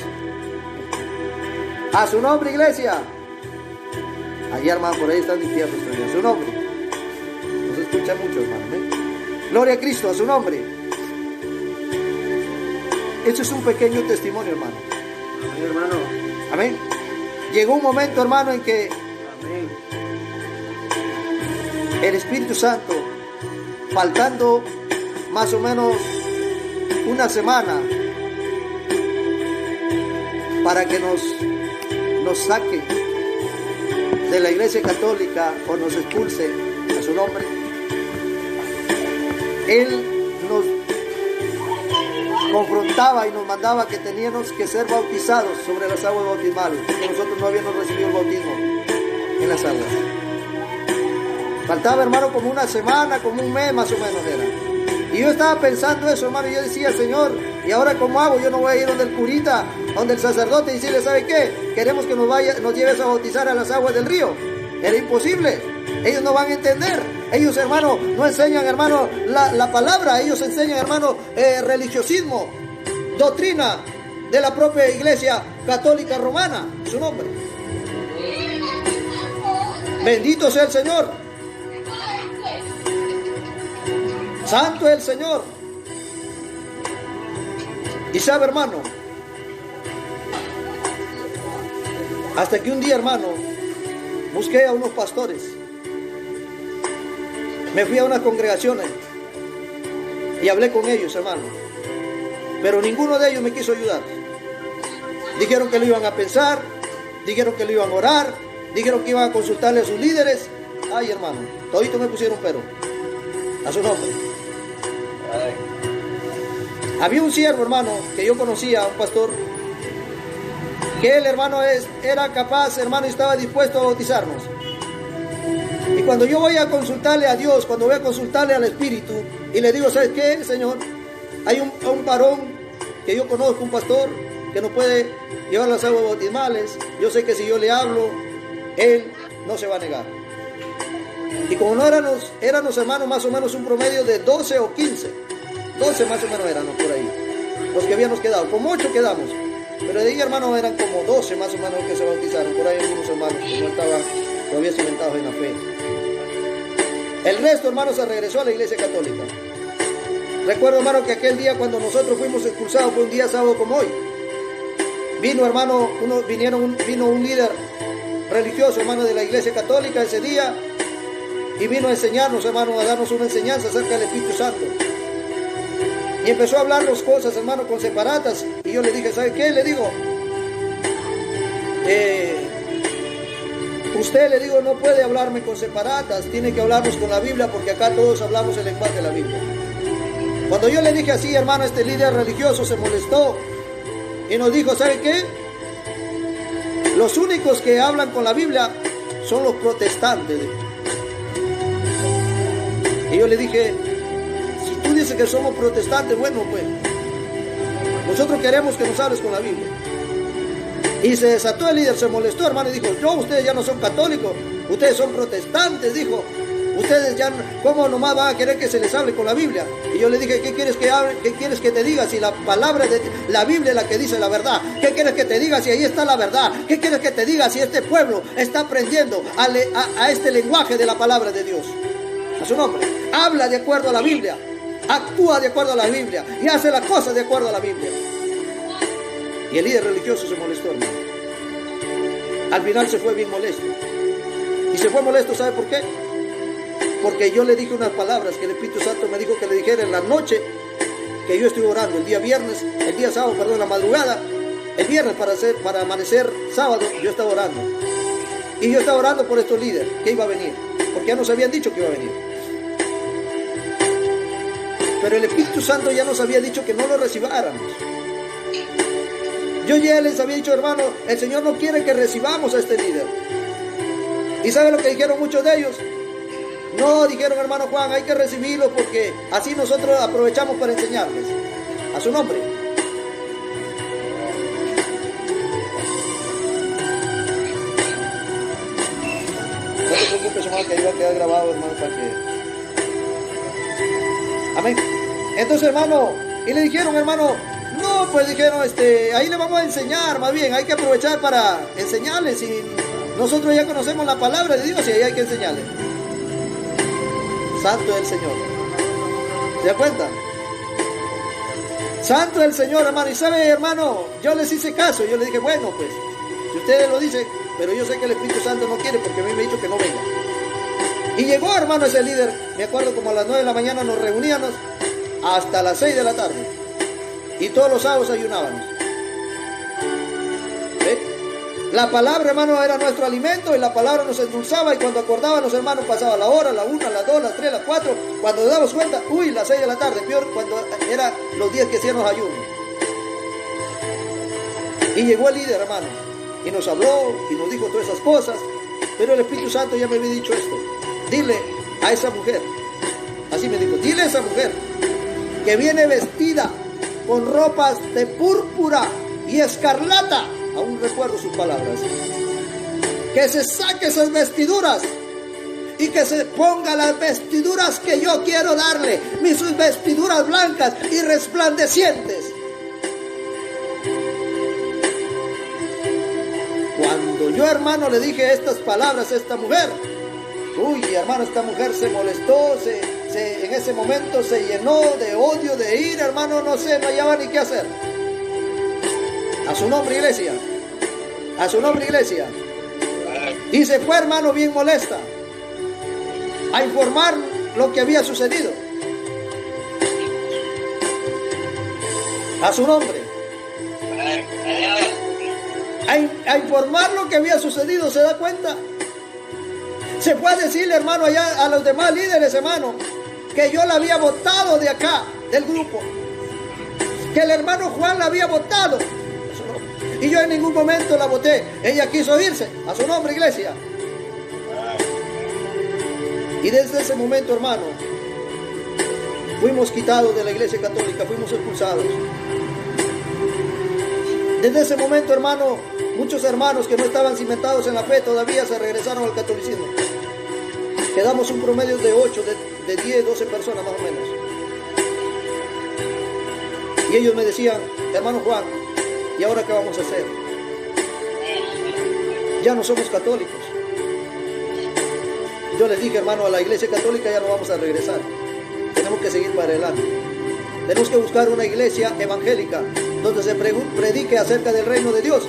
A su nombre, iglesia. Allí, hermano, por ahí están limpiando. A su nombre. No se escucha mucho, hermano, ¿eh? Gloria a Cristo, a su nombre. Esto es un pequeño testimonio, hermano. Amén, hermano. Amén. Llegó un momento, hermano, en que Amén. el Espíritu Santo, faltando más o menos una semana para que nos saque de la iglesia católica o nos expulse a su nombre, Él nos confrontaba y nos mandaba que teníamos que ser bautizados sobre las aguas bautismales, porque nosotros no habíamos recibido el bautismo en las aguas. Faltaba, hermano, como una semana, como un mes más o menos era. Y yo estaba pensando eso, hermano, y yo decía, Señor, ¿y ahora cómo hago? Yo no voy a ir donde el curita, donde el sacerdote, y decirle, ¿sabe qué? Queremos que nos lleves a bautizar a las aguas del río. Era imposible. Ellos no van a entender. Ellos, hermano, no enseñan, hermano, la palabra. Ellos enseñan, hermano, religiosismo, doctrina de la propia iglesia católica romana, su nombre. Bendito sea el Señor. Santo es el Señor. Y sabe, hermano, hasta que un día, hermano, busqué a unos pastores. Me fui a unas congregaciones y hablé con ellos, hermano. Pero ninguno de ellos me quiso ayudar. Dijeron que lo iban a pensar, dijeron que lo iban a orar, dijeron que iban a consultarle a sus líderes. Ay, hermano, toditos me pusieron pero. A su nombre. Ay. Había un siervo, hermano, que yo conocía, un pastor, que él, hermano, era capaz, hermano, y estaba dispuesto a bautizarnos. Y cuando yo voy a consultarle a Dios, cuando voy a consultarle al Espíritu, y le digo, ¿sabes qué, Señor? Hay un varón que yo conozco, un pastor, que no puede llevar las aguas bautismales. Yo sé que si yo le hablo, él no se va a negar. Y como no éramos, hermanos, más o menos un promedio de 12 o 15. 12 más o menos éramos por ahí. Los que habíamos quedado, como 8 quedamos. Pero de ahí, hermanos, eran como 12 más o menos que se bautizaron. Por ahí algunos hermanos que no estaban todavía cimentados en la fe. El resto, hermanos, se regresó a la iglesia católica. Recuerdo, hermano, que aquel día cuando nosotros fuimos expulsados fue un día sábado como hoy. Vino, hermano, vino un líder religioso, hermano, de la iglesia católica ese día. Y vino a enseñarnos, hermano, a darnos una enseñanza acerca del Espíritu Santo. Y empezó a hablarnos cosas, hermano, con separatas. Y yo le dije, ¿sabe qué? Le digo, Usted, le digo, no puede hablarme con separatas, tiene que hablarnos con la Biblia, porque acá todos hablamos el lenguaje de la Biblia. Cuando yo le dije así, hermano, este líder religioso se molestó y nos dijo, ¿sabe qué? Los únicos que hablan con la Biblia son los protestantes. Y yo le dije, si tú dices que somos protestantes, bueno, pues nosotros queremos que nos hables con la Biblia. Y se desató el líder, se molestó, hermano, y dijo, ustedes ya no son católicos, ustedes son protestantes, dijo. Ustedes ya, ¿cómo nomás van a querer que se les hable con la Biblia? Y yo le dije, ¿qué quieres que hable? ¿Qué quieres que te diga si la palabra de la Biblia es la que dice la verdad? ¿Qué quieres que te diga si ahí está la verdad? ¿Qué quieres que te diga si este pueblo está aprendiendo a este lenguaje de la palabra de Dios? A su nombre. Habla de acuerdo a la Biblia, actúa de acuerdo a la Biblia y hace las cosas de acuerdo a la Biblia. Y el líder religioso se molestó, hermano. Al final se fue bien molesto. Y se fue molesto, ¿sabe por qué? Porque yo le dije unas palabras que el Espíritu Santo me dijo que le dijera en la noche, que yo estuve orando el día sábado, la madrugada, el viernes para amanecer sábado, yo estaba orando. Y yo estaba orando por estos líderes que iba a venir, porque ya nos habían dicho que iba a venir. Pero el Espíritu Santo ya nos había dicho que no lo recibáramos. Yo ya les había dicho, hermano, el Señor no quiere que recibamos a este líder. ¿Y sabe lo que dijeron muchos de ellos? No, dijeron, hermano Juan, hay que recibirlo porque así nosotros aprovechamos para enseñarles. A su nombre. No te preocupes, hermano, que ahí va a quedar grabado, hermano, para que... Amén. Entonces, hermano, y le dijeron, hermano, no, pues dijeron, ahí le vamos a enseñar, más bien, hay que aprovechar para enseñarles. Y nosotros ya conocemos la palabra de Dios y ahí hay que enseñarles. Santo es el Señor. ¿Se da cuenta? Santo es el Señor, hermano. Y sabe, hermano, yo les hice caso. Yo les dije, bueno, pues, si ustedes lo dicen, pero yo sé que el Espíritu Santo no quiere porque a mí me ha dicho que no venga. Y llegó, hermano, ese líder. Me acuerdo como a las 9 de la mañana nos reuníamos hasta las 6 de la tarde. Y todos los sábados ayunábamos. ¿Ve? La palabra, hermano, era nuestro alimento y la palabra nos endulzaba, y cuando acordábamos, hermano, pasaba la hora, la 1, la 2, la 3, la 4, cuando nos damos cuenta, las 6 de la tarde, peor cuando eran los días que hacíamos ayuno. Y llegó el líder, hermano, y nos habló y nos dijo todas esas cosas, pero el Espíritu Santo ya me había dicho esto: dile a esa mujer, así me dijo, dile a esa mujer que viene vestida con ropas de púrpura y escarlata. Aún recuerdo sus palabras. Que se saque esas vestiduras y que se ponga las vestiduras que yo quiero darle, sus vestiduras blancas y resplandecientes. Cuando yo, hermano, le dije estas palabras a esta mujer, hermano, esta mujer se molestó, en ese momento se llenó de odio, de ira, hermano, no hallaba ni qué hacer. A su nombre, iglesia. A su nombre, iglesia. Y se fue, hermano, bien molesta a informar lo que había sucedido. A su nombre. A informar lo que había sucedido, ¿se da cuenta? Se fue a decirle, hermano, allá a los demás líderes, hermano, que yo la había votado de acá, del grupo. Que el hermano Juan la había votado. Y yo en ningún momento la voté. Ella quiso irse. A su nombre, iglesia. Y desde ese momento, hermano, fuimos quitados de la iglesia católica, fuimos expulsados. Desde ese momento, hermano, muchos hermanos que no estaban cimentados en la fe todavía se regresaron al catolicismo. Quedamos un promedio de 8, de 10, 12 personas más o menos. Y ellos me decían, hermano Juan, ¿y ahora qué vamos a hacer? Ya no somos católicos. Yo les dije, hermano, a la iglesia católica ya no vamos a regresar. Tenemos que seguir para adelante. Tenemos que buscar una iglesia evangélica donde se predique acerca del reino de Dios.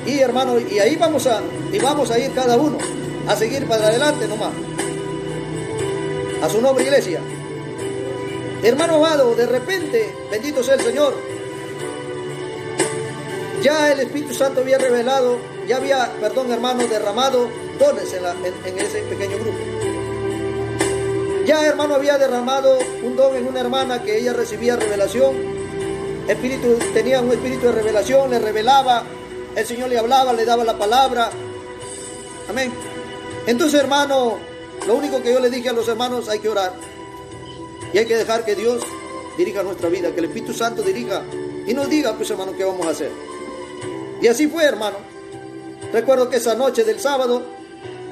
Y, hermano, y ahí vamos a ir cada uno a seguir para adelante nomás. A su nombre, iglesia. Hermano amado, de repente, bendito sea el Señor, ya el Espíritu Santo había revelado, hermano, derramado dones en ese pequeño grupo. Ya hermano había derramado un don en una hermana que ella recibía revelación. Tenía un espíritu de revelación, le revelaba, el Señor le hablaba, le daba la palabra. Amén. Entonces hermano, lo único que yo le dije a los hermanos, hay que orar. Y hay que dejar que Dios dirija nuestra vida, que el Espíritu Santo dirija y nos diga, pues hermano, qué vamos a hacer. Y así fue, hermano. Recuerdo que esa noche del sábado,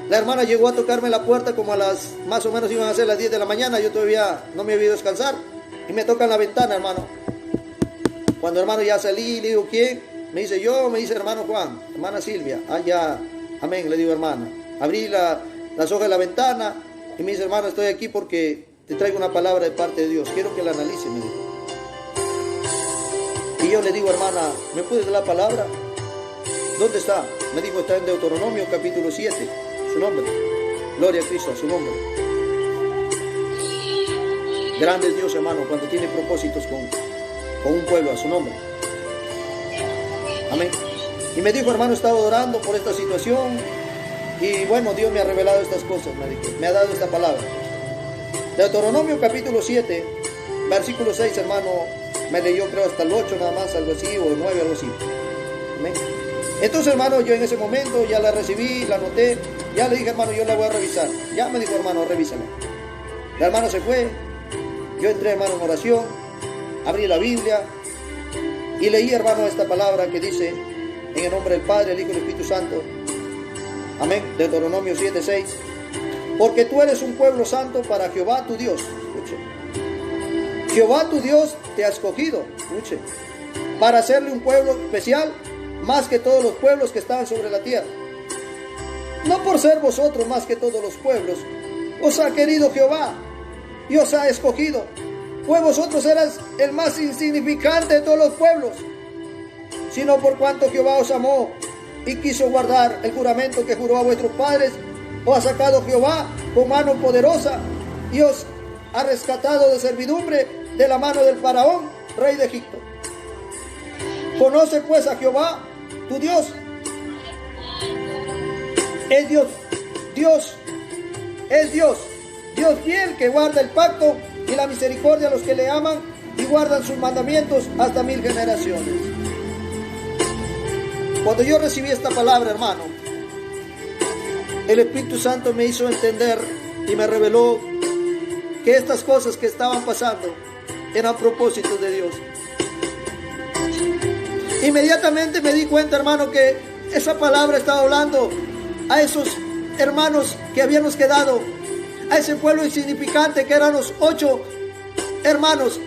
la hermana llegó a tocarme la puerta como a las, más o menos iban a ser las 10 de la mañana. Yo todavía no me había ido a descansar. Y me tocan la ventana, hermano. Cuando hermano ya salí, le digo, ¿quién? Me dice yo, me dice hermano Juan, hermana Silvia. Ah, ya, amén, le digo hermana. Abrí las hojas de la ventana y me dice, hermano, estoy aquí porque te traigo una palabra de parte de Dios. Quiero que la analice, me dijo. Y yo le digo, hermana, ¿me puedes dar la palabra? ¿Dónde está? Me dijo, está en Deuteronomio capítulo 7. Su nombre. Gloria a Cristo, a su nombre. Grande es Dios, hermano, cuando tiene propósitos con un pueblo, a su nombre. Amén. Y me dijo, hermano, estaba orando por esta situación. Y bueno, Dios me ha revelado estas cosas, me dijo. Me ha dado esta palabra. Deuteronomio capítulo 7, versículo 6, hermano. Me leyó creo hasta el 8 nada más, algo así, o el 9, algo así. Amén. Entonces, hermano, yo en ese momento ya la recibí, la anoté. Ya le dije, hermano, yo la voy a revisar. Ya me dijo, hermano, revísala. La hermana se fue. Yo entré, hermano, en oración. Abrí la Biblia. Y leí, hermano, esta palabra que dice, en el nombre del Padre, el Hijo y el Espíritu Santo. Amén. Deuteronomio 7:6. Porque tú eres un pueblo santo para Jehová tu Dios. Escuche. Jehová tu Dios te ha escogido. Escuche. Para hacerle un pueblo especial, más que todos los pueblos que estaban sobre la tierra. No por ser vosotros más que todos los pueblos, os ha querido Jehová y os ha escogido, pues vosotros eras el más insignificante de todos los pueblos, sino por cuanto Jehová os amó y quiso guardar el juramento que juró a vuestros padres, os ha sacado Jehová con mano poderosa y os ha rescatado de servidumbre de la mano del faraón, rey de Egipto. Conoce pues a Jehová, tu Dios. Es Dios, Dios fiel que guarda el pacto y la misericordia a los que le aman y guardan sus mandamientos hasta 1000 generaciones. Cuando yo recibí esta palabra, hermano, el Espíritu Santo me hizo entender y me reveló que estas cosas que estaban pasando eran propósitos de Dios. Inmediatamente me di cuenta, hermano, que esa palabra estaba hablando a esos hermanos que habíamos quedado, a ese pueblo insignificante que eran los 8 hermanos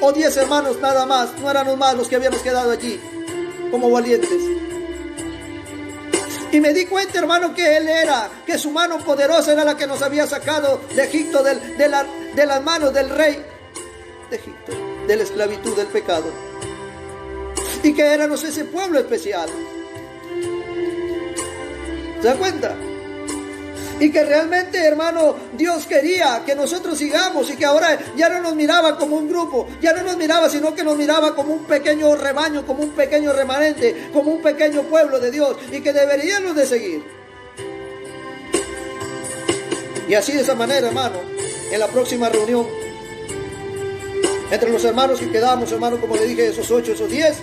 o 10 hermanos nada más, no eran los más los que habíamos quedado allí como valientes. Y me di cuenta, hermano, que su mano poderosa era la que nos había sacado de Egipto, de las manos del rey de Egipto, de la esclavitud, del pecado. Y que éramos ese pueblo especial. ¿Se da cuenta? Y que realmente, hermano, Dios quería que nosotros sigamos y que ahora ya no nos miraba como un grupo, ya no nos miraba, sino que nos miraba como un pequeño rebaño, como un pequeño remanente, como un pequeño pueblo de Dios y que deberíamos de seguir. Y así de esa manera, hermano, en la próxima reunión, entre los hermanos que quedamos, hermano, como le dije, esos 8, esos 10,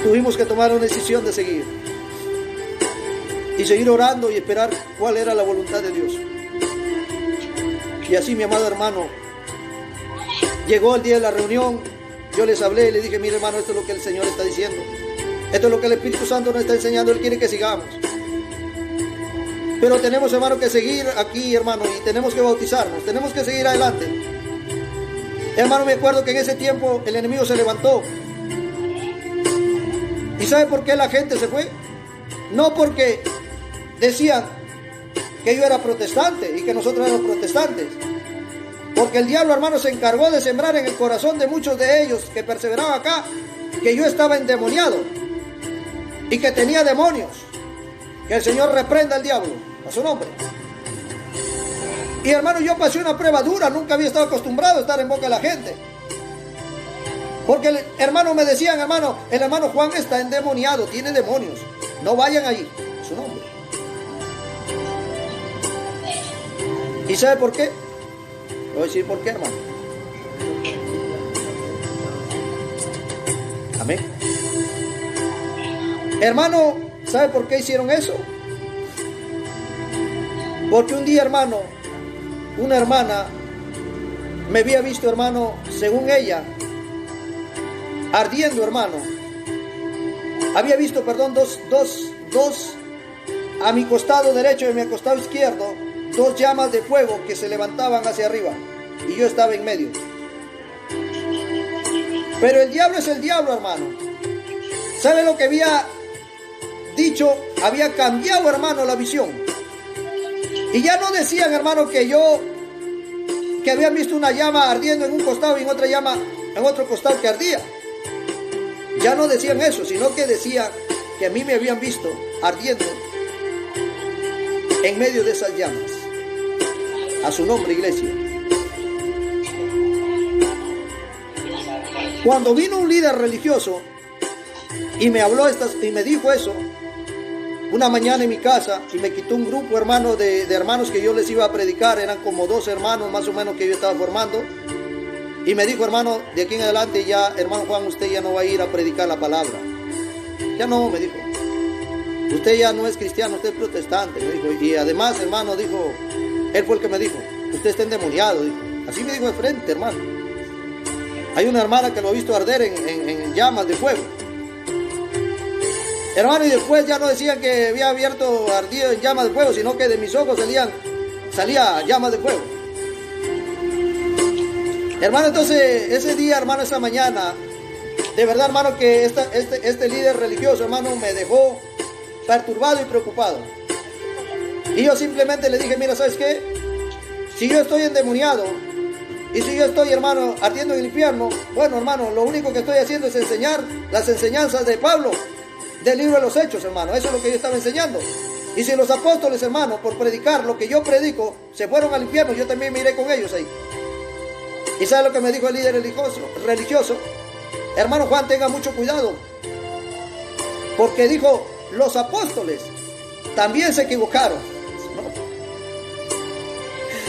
tuvimos que tomar una decisión de seguir y seguir orando y esperar cuál era la voluntad de Dios. Y así, mi amado hermano, llegó el día de la reunión. Yo les hablé y les dije, mire, hermano, esto es lo que el Señor está diciendo, esto es lo que el Espíritu Santo nos está enseñando. Él quiere que sigamos, pero tenemos, hermano, que seguir aquí, hermano, y tenemos que bautizarnos, tenemos que seguir adelante. Hermano, me acuerdo que en ese tiempo el enemigo se levantó. ¿Y sabe por qué la gente se fue? No porque decían que yo era protestante y que nosotros éramos protestantes. Porque el diablo, hermano, se encargó de sembrar en el corazón de muchos de ellos que perseveraban acá, que yo estaba endemoniado y que tenía demonios. Que el Señor reprenda al diablo, a su nombre. Y hermano, yo pasé una prueba dura, nunca había estado acostumbrado a estar en boca de la gente. Porque hermano me decían, hermano, el hermano Juan está endemoniado, tiene demonios. no vayan allí, su nombre. ¿Y sabe por qué? Voy a decir por qué, hermano. Amén. Hermano, ¿sabe por qué hicieron eso? Porque un día, hermano, una hermana me había visto, hermano, según ella, ardiendo, hermano. Había visto, perdón, dos a mi costado derecho y a mi costado izquierdo, dos llamas de fuego que se levantaban hacia arriba. Y yo estaba en medio. Pero el diablo es el diablo, hermano. ¿Sabe lo que había dicho? Había cambiado, hermano, la visión. Y ya no decían, hermano, que habían visto una llama ardiendo en un costado y en otra llama en otro costado que ardía. Ya no decían eso, sino que decían que a mí me habían visto ardiendo en medio de esas llamas. A su nombre, iglesia. Cuando vino un líder religioso y me habló y me dijo eso, una mañana en mi casa, y me quitó un grupo, hermano, de hermanos que yo les iba a predicar, eran como 2 hermanos más o menos que yo estaba formando, y me dijo, hermano, de aquí en adelante ya, hermano Juan, usted ya no va a ir a predicar la palabra. Ya no, me dijo. Usted ya no es cristiano, usted es protestante, me dijo. Y además, hermano, dijo, él fue el que me dijo, usted está endemoniado, dijo. Así me dijo de frente, hermano. Hay una hermana que lo ha visto arder en llamas de fuego. Hermano, y después ya no decían que había abierto ardido en llamas de fuego, sino que de mis ojos salía llamas de fuego. Hermano, entonces, ese día, hermano, esa mañana, de verdad, hermano, que este líder religioso, hermano, me dejó perturbado y preocupado. Y yo simplemente le dije, mira, ¿sabes qué? Si yo estoy endemoniado, y si yo estoy, hermano, ardiendo en el infierno, bueno, hermano, lo único que estoy haciendo es enseñar las enseñanzas de Pablo, del libro de los Hechos, hermano. Eso es lo que yo estaba enseñando. Y si los apóstoles, hermano, por predicar lo que yo predico, se fueron al infierno, yo también me iré con ellos ahí. ¿Y sabe lo que me dijo el líder religioso? Hermano Juan, tenga mucho cuidado. Porque dijo, los apóstoles también se equivocaron.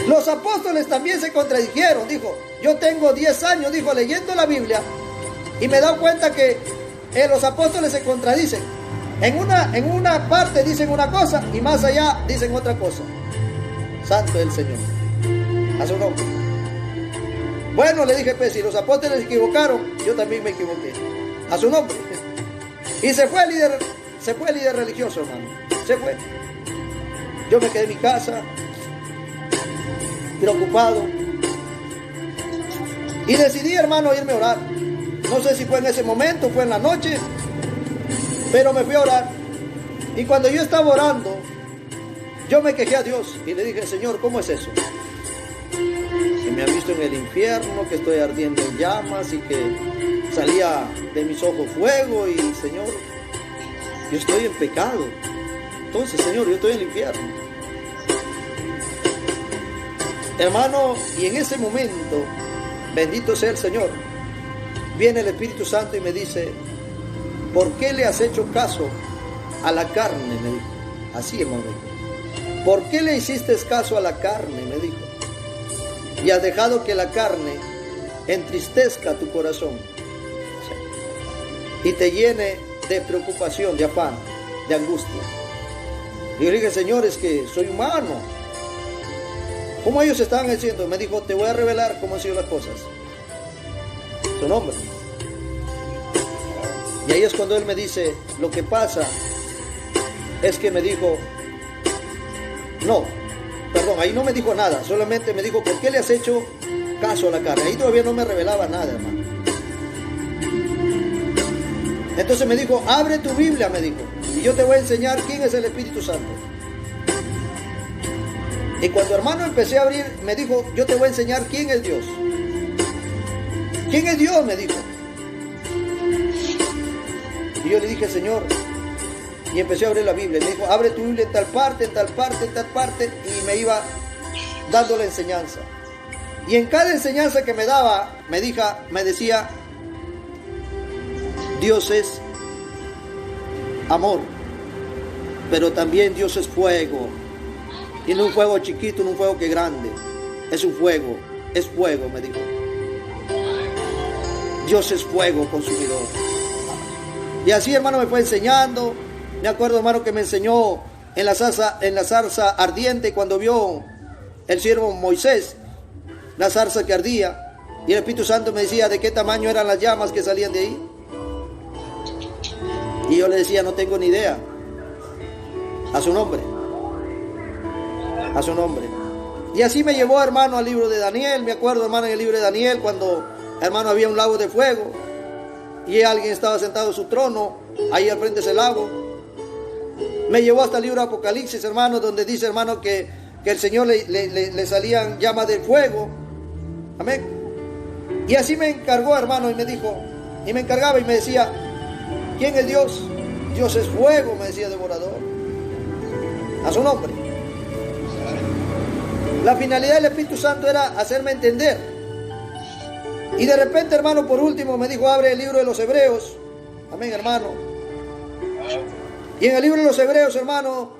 Los apóstoles también se contradijeron. Dijo, yo tengo 10 años, dijo, leyendo la Biblia, y me he dado cuenta que los apóstoles se contradicen. En una parte dicen una cosa y más allá dicen otra cosa. Santo es el Señor. A su nombre. Bueno, le dije, pues, si los apóstoles se equivocaron, yo también me equivoqué. A su nombre. Y se fue el líder religioso, hermano. Se fue. Yo me quedé en mi casa, preocupado. Y decidí, hermano, irme a orar. No sé si fue en ese momento, fue en la noche, pero me fui a orar. Y cuando yo estaba orando, yo me quejé a Dios y le dije, Señor, ¿cómo es eso? Que me han visto en el infierno, que estoy ardiendo en llamas y que salía de mis ojos fuego. Y Señor, yo estoy en pecado. Entonces, Señor, yo estoy en el infierno. Hermano, y en ese momento, bendito sea el Señor, viene el Espíritu Santo y me dice, ¿por qué le has hecho caso a la carne? Me dijo. Así, hermano. ¿Por qué le hiciste caso a la carne? Me dijo. Y has dejado que la carne entristezca tu corazón y te llene de preocupación, de afán, de angustia. Y yo le dije, Señor, es que soy humano. ¿Cómo ellos estaban diciendo? Me dijo, te voy a revelar cómo han sido las cosas. Su nombre. Y ahí es cuando él me dice, lo que pasa es que me dijo, ahí no me dijo nada, solamente me dijo, ¿por qué le has hecho caso a la carne? Ahí todavía no me revelaba nada, hermano. Entonces me dijo, abre tu Biblia, me dijo, y yo te voy a enseñar quién es el Espíritu Santo. Y cuando, hermano, empecé a abrir, me dijo, yo te voy a enseñar quién es Dios. ¿Quién es Dios? Me dijo. Y yo le dije, Señor, y empecé a abrir la Biblia. Me dijo, abre tu Biblia en tal parte, en tal parte, en tal parte. Y me iba dando la enseñanza. Y en cada enseñanza que me daba, me decía, Dios es amor. pero también Dios es fuego. Tiene un fuego chiquito, no un fuego que grande. Es un fuego, es fuego, me dijo. Dios es fuego consumidor. Y así, hermano, me fue enseñando. Me acuerdo, hermano, que me enseñó en la zarza ardiente, cuando vio el siervo Moisés la zarza que ardía, y el Espíritu Santo me decía de qué tamaño eran las llamas que salían de ahí. Y yo le decía, no tengo ni idea. A su nombre. A su nombre. Y así me llevó, hermano, al libro de Daniel. Me acuerdo, hermano, en el libro de Daniel, cuando, hermano, había un lago de fuego y alguien estaba sentado en su trono ahí al frente de ese lago. Me llevó hasta el libro de Apocalipsis, hermano, donde dice, hermano, que el Señor le salían llamas de fuego. Amén. Y así me encargó, hermano, y me dijo, y me encargaba y me decía, ¿quién es Dios? Dios es fuego, me decía devorador. A su nombre. La finalidad del Espíritu Santo era hacerme entender. Y de repente, hermano, por último me dijo, abre el libro de los Hebreos. Amén, hermano. Y en el libro de los Hebreos, hermano,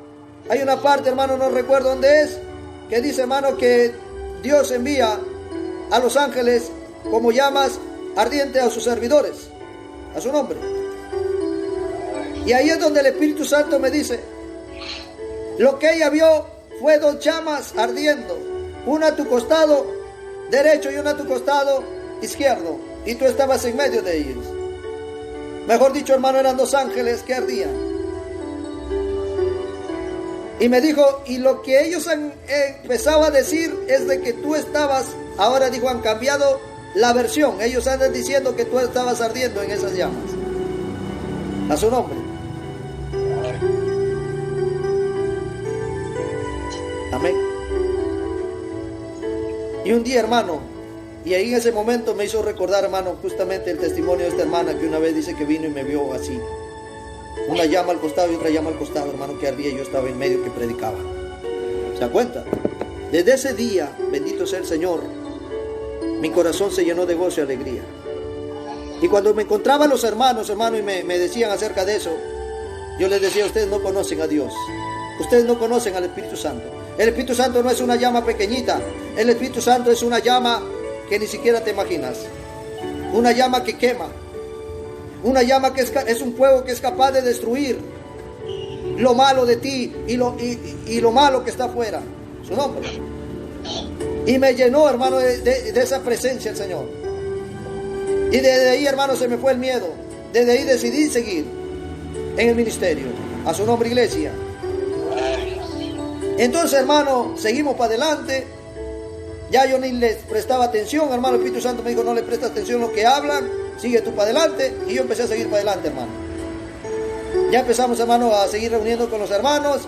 hay una parte, hermano, no recuerdo dónde es, que dice, hermano, que Dios envía a los ángeles como llamas ardientes a sus servidores, a su nombre. Y ahí es donde el Espíritu Santo me dice, lo que ella vio fue dos llamas ardiendo, una a tu costado derecho y una a tu costado izquierdo, y tú estabas en medio de ellos. Mejor dicho, hermano, eran dos ángeles que ardían. Y me dijo, y lo que ellos han empezado a decir es de que tú estabas, ahora dijo, han cambiado la versión. Ellos andan diciendo que tú estabas ardiendo en esas llamas. A su nombre. Amén. Y un día, hermano, y ahí en ese momento me hizo recordar, hermano, justamente el testimonio de esta hermana que una vez dice que vino y me vio así. Una llama al costado y otra llama al costado, hermano, que ardía, y yo estaba en medio que predicaba. ¿Se da cuenta? Desde ese día, bendito sea el Señor, mi corazón se llenó de gozo y alegría. Y cuando me encontraban los hermanos, hermano, y me decían acerca de eso, yo les decía, ustedes no conocen a Dios. Ustedes no conocen al Espíritu Santo. El Espíritu Santo no es una llama pequeñita. El Espíritu Santo es una llama que ni siquiera te imaginas. Una llama que quema. Una llama que es un fuego que es capaz de destruir lo malo de ti y lo malo que está afuera. Su nombre. Y me llenó, hermano, de esa presencia el Señor. Y desde ahí, hermano, se me fue el miedo. Desde ahí decidí seguir en el ministerio. A su nombre, iglesia. Entonces, hermano, seguimos para adelante. Ya yo ni les prestaba atención, hermano. El Espíritu Santo me dijo, no le prestas atención a lo que hablan, sigue tú para adelante. Y yo empecé a seguir para adelante, hermano. Ya empezamos, hermano, a seguir reuniendo con los hermanos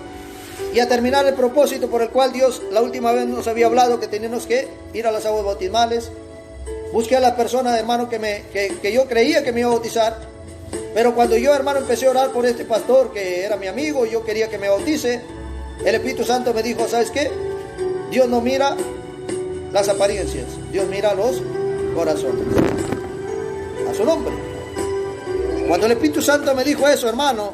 y a terminar el propósito por el cual Dios la última vez nos había hablado, que teníamos que ir a las aguas bautismales. Busqué a las personas, hermano, que yo creía que me iba a bautizar. Pero cuando yo, hermano, empecé a orar por este pastor que era mi amigo, yo quería que me bautice, el Espíritu Santo me dijo, ¿sabes qué? Dios no mira las apariencias, Dios mira los corazones. A su nombre. Cuando el Espíritu Santo me dijo eso, hermano,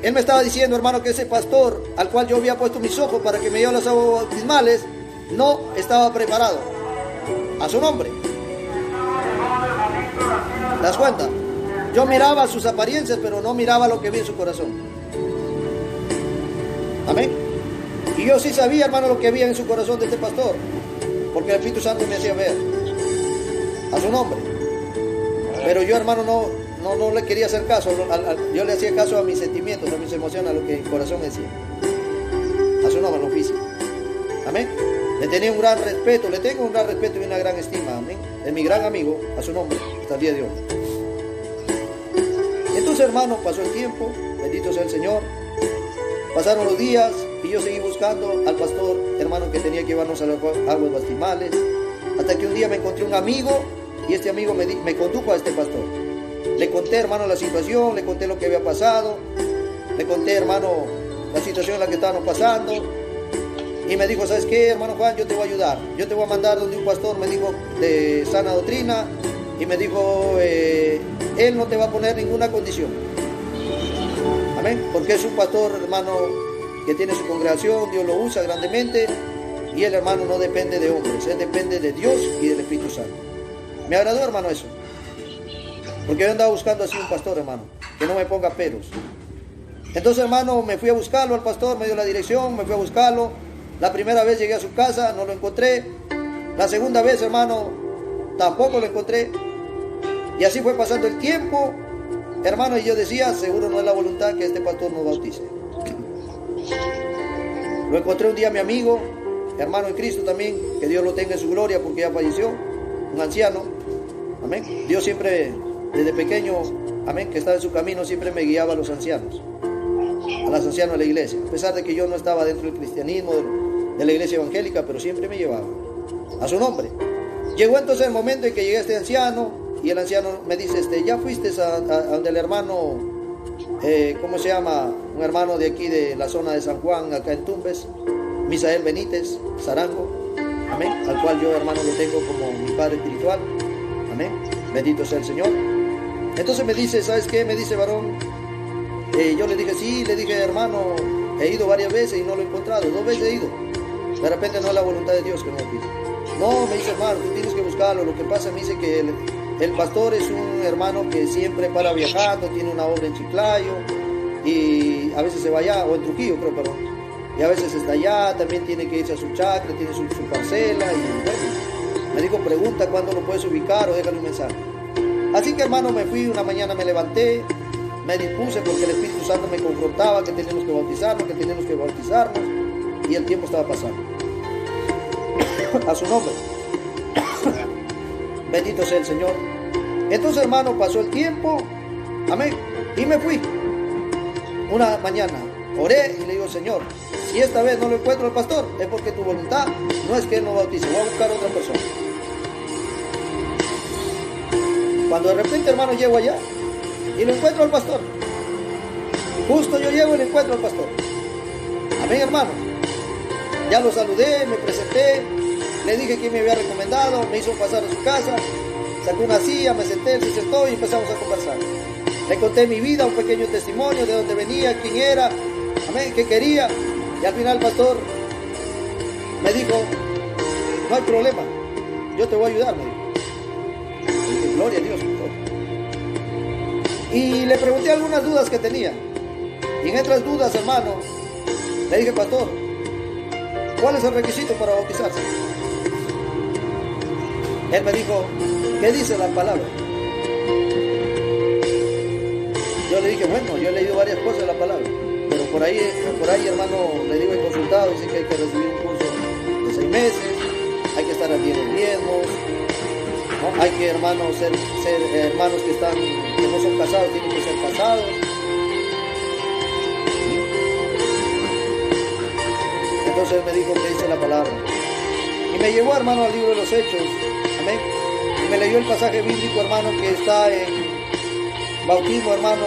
Él me estaba diciendo, hermano, que ese pastor al cual yo había puesto mis ojos para que me llevara las aguas bautismales no estaba preparado. A su nombre. ¿Te das cuenta? Yo miraba sus apariencias, pero no miraba lo que vi en su corazón. Amén. Y yo sí sabía, hermano, lo que había en su corazón de este pastor, porque el Espíritu Santo me hacía ver. A su nombre. Pero yo, hermano, no le quería hacer caso. Yo le hacía caso a mis sentimientos, a mis emociones, a lo que el corazón me decía. A su nombre, lo físico. Amén. Le tenía un gran respeto, le tengo un gran respeto y una gran estima. Amén. Es mi gran amigo, a su nombre, hasta el día de hoy. Entonces, hermano, pasó el tiempo, bendito sea el Señor. Pasaron los días y yo seguí buscando al pastor, hermano, que tenía que llevarnos a las aguas bautismales. Hasta que un día me encontré un amigo y este amigo me condujo a este pastor. Le conté, hermano, la situación, le conté lo que había pasado, le conté, hermano, la situación en la que estábamos pasando. Y me dijo, ¿sabes qué, hermano Juan? Yo te voy a ayudar. Yo te voy a mandar donde un pastor, me dijo, de sana doctrina. Y me dijo, él no te va a poner ninguna condición. Amén. Porque es un pastor, hermano, que tiene su congregación, Dios lo usa grandemente. Y el hermano no depende de hombres, él depende de Dios y del Espíritu Santo. Me agradó, hermano, eso. Porque yo andaba buscando así un pastor, hermano, que no me ponga peros. Entonces, hermano, me fui a buscarlo al pastor, me dio la dirección, me fui a buscarlo. La primera vez llegué a su casa, no lo encontré. La segunda vez, hermano, tampoco lo encontré. Y así fue pasando el tiempo, hermano, y yo decía, seguro no es la voluntad que este pastor nos bautice. Lo encontré un día mi amigo, hermano en Cristo también, que Dios lo tenga en su gloria porque ya falleció, un anciano, amén. Dios siempre, desde pequeño, amén, que estaba en su camino, siempre me guiaba a los ancianos, a los ancianos de la iglesia, a pesar de que yo no estaba dentro del cristianismo, de la iglesia evangélica, pero siempre me llevaba, a su nombre. Llegó entonces el momento en que llegué a este anciano, y el anciano me dice, ya fuiste a donde el hermano, ¿cómo se llama? Un hermano de aquí, de la zona de San Juan, acá en Tumbes, Misael Benítez, Zarango, amén, al cual yo, hermano, lo tengo como mi padre espiritual, amén, bendito sea el Señor. Entonces me dice, ¿sabes qué? Me dice, varón, yo le dije, sí, le dije, hermano, he ido varias veces y no lo he encontrado, 2 veces he ido, de repente no es la voluntad de Dios que no lo pide. No, me dice, hermano, tú tienes que buscarlo. Lo que pasa, me dice que el pastor es un hermano que siempre para viajando, tiene una obra en Chiclayo y a veces se va allá, o en Trujillo creo, perdón. Y a veces está allá, también tiene que irse a su chacra, tiene su parcela y bueno, me dijo, pregunta cuándo lo puedes ubicar o déjale un mensaje. Así que, hermano, me fui, una mañana me levanté, me dispuse porque el Espíritu Santo me confrontaba que teníamos que bautizarnos y el tiempo estaba pasando. A su nombre. Bendito sea el Señor. Entonces, hermano, pasó el tiempo, amén, y me fui. Una mañana oré y le digo, Señor, si esta vez no lo encuentro al pastor, es porque tu voluntad no es que él no bautice, voy a buscar a otra persona. Cuando de repente, hermano, llego allá y lo encuentro al pastor. Justo yo llego y le encuentro al pastor. Amén, hermano. Ya lo saludé, me presenté, le dije quién me había recomendado, me hizo pasar a su casa, sacó una silla, me senté, él se sentó y empezamos a conversar. Le conté mi vida, un pequeño testimonio de dónde venía, quién era, amén, qué quería. Y al final el pastor me dijo, no hay problema, yo te voy a ayudar, me dijo. Y dije, gloria a Dios, pastor. Y le pregunté algunas dudas que tenía. Y en otras dudas, hermano, le dije, pastor, ¿cuál es el requisito para bautizarse? Él me dijo, ¿qué dice la palabra? Yo le dije, bueno, yo he leído varias cosas de la palabra, pero por ahí, hermano, le digo, he consultado, dice que hay que recibir un curso de 6 meses, hay que estar al día de los diezmos, ¿no? Hay que, hermano, ser hermanos que no son casados, tienen que ser casados. Entonces él me dijo que dice la palabra. Y me llevó, hermano, al libro de los Hechos. Amén. Y me leyó el pasaje bíblico, hermano, que está en Bautismo, hermano,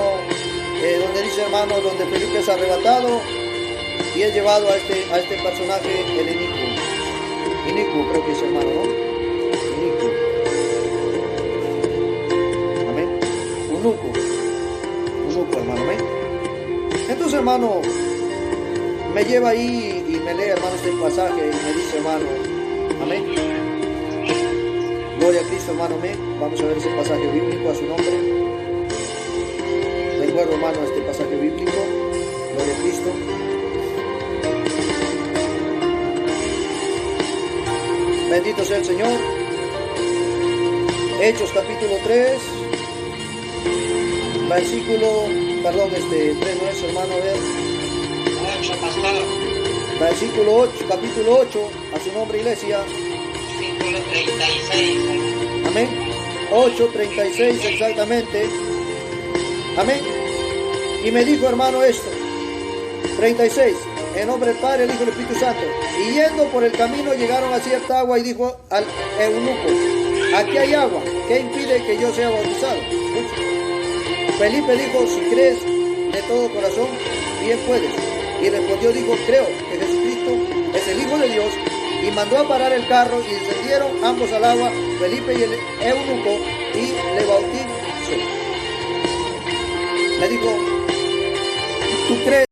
donde dice, hermano, donde Felipe es arrebatado y es llevado a este personaje, el Inicuo, creo que es, hermano, ¿no? Inicuo. Amén. Unuco, hermano, amén. Entonces, hermano, me lleva ahí y me lee, hermano, este pasaje y me dice, hermano, amén. Gloria a Cristo, hermano, amén. Vamos a ver ese pasaje bíblico a su nombre. Recuerdo, hermano, este pasaje bíblico. Gloria a Cristo. Bendito sea el Señor. Hechos capítulo 3. Versículo, perdón, 3 no es, hermano, a ver. 8, pastor. Versículo 8, capítulo 8, a su nombre, iglesia. Versículo 36. Amén. 8:36 exactamente. Amén. Y me dijo, hermano, esto. 36. En nombre del Padre, el Hijo y el Espíritu Santo. Y yendo por el camino llegaron a cierta agua y dijo al eunuco, aquí hay agua, ¿qué impide que yo sea bautizado? Felipe dijo, si crees de todo corazón, bien puedes. Y respondió, dijo, creo que Jesucristo es el Hijo de Dios. Y mandó a parar el carro y descendieron ambos al agua, Felipe y el eunuco, y le bautizó. Me dijo, ¿Tú crees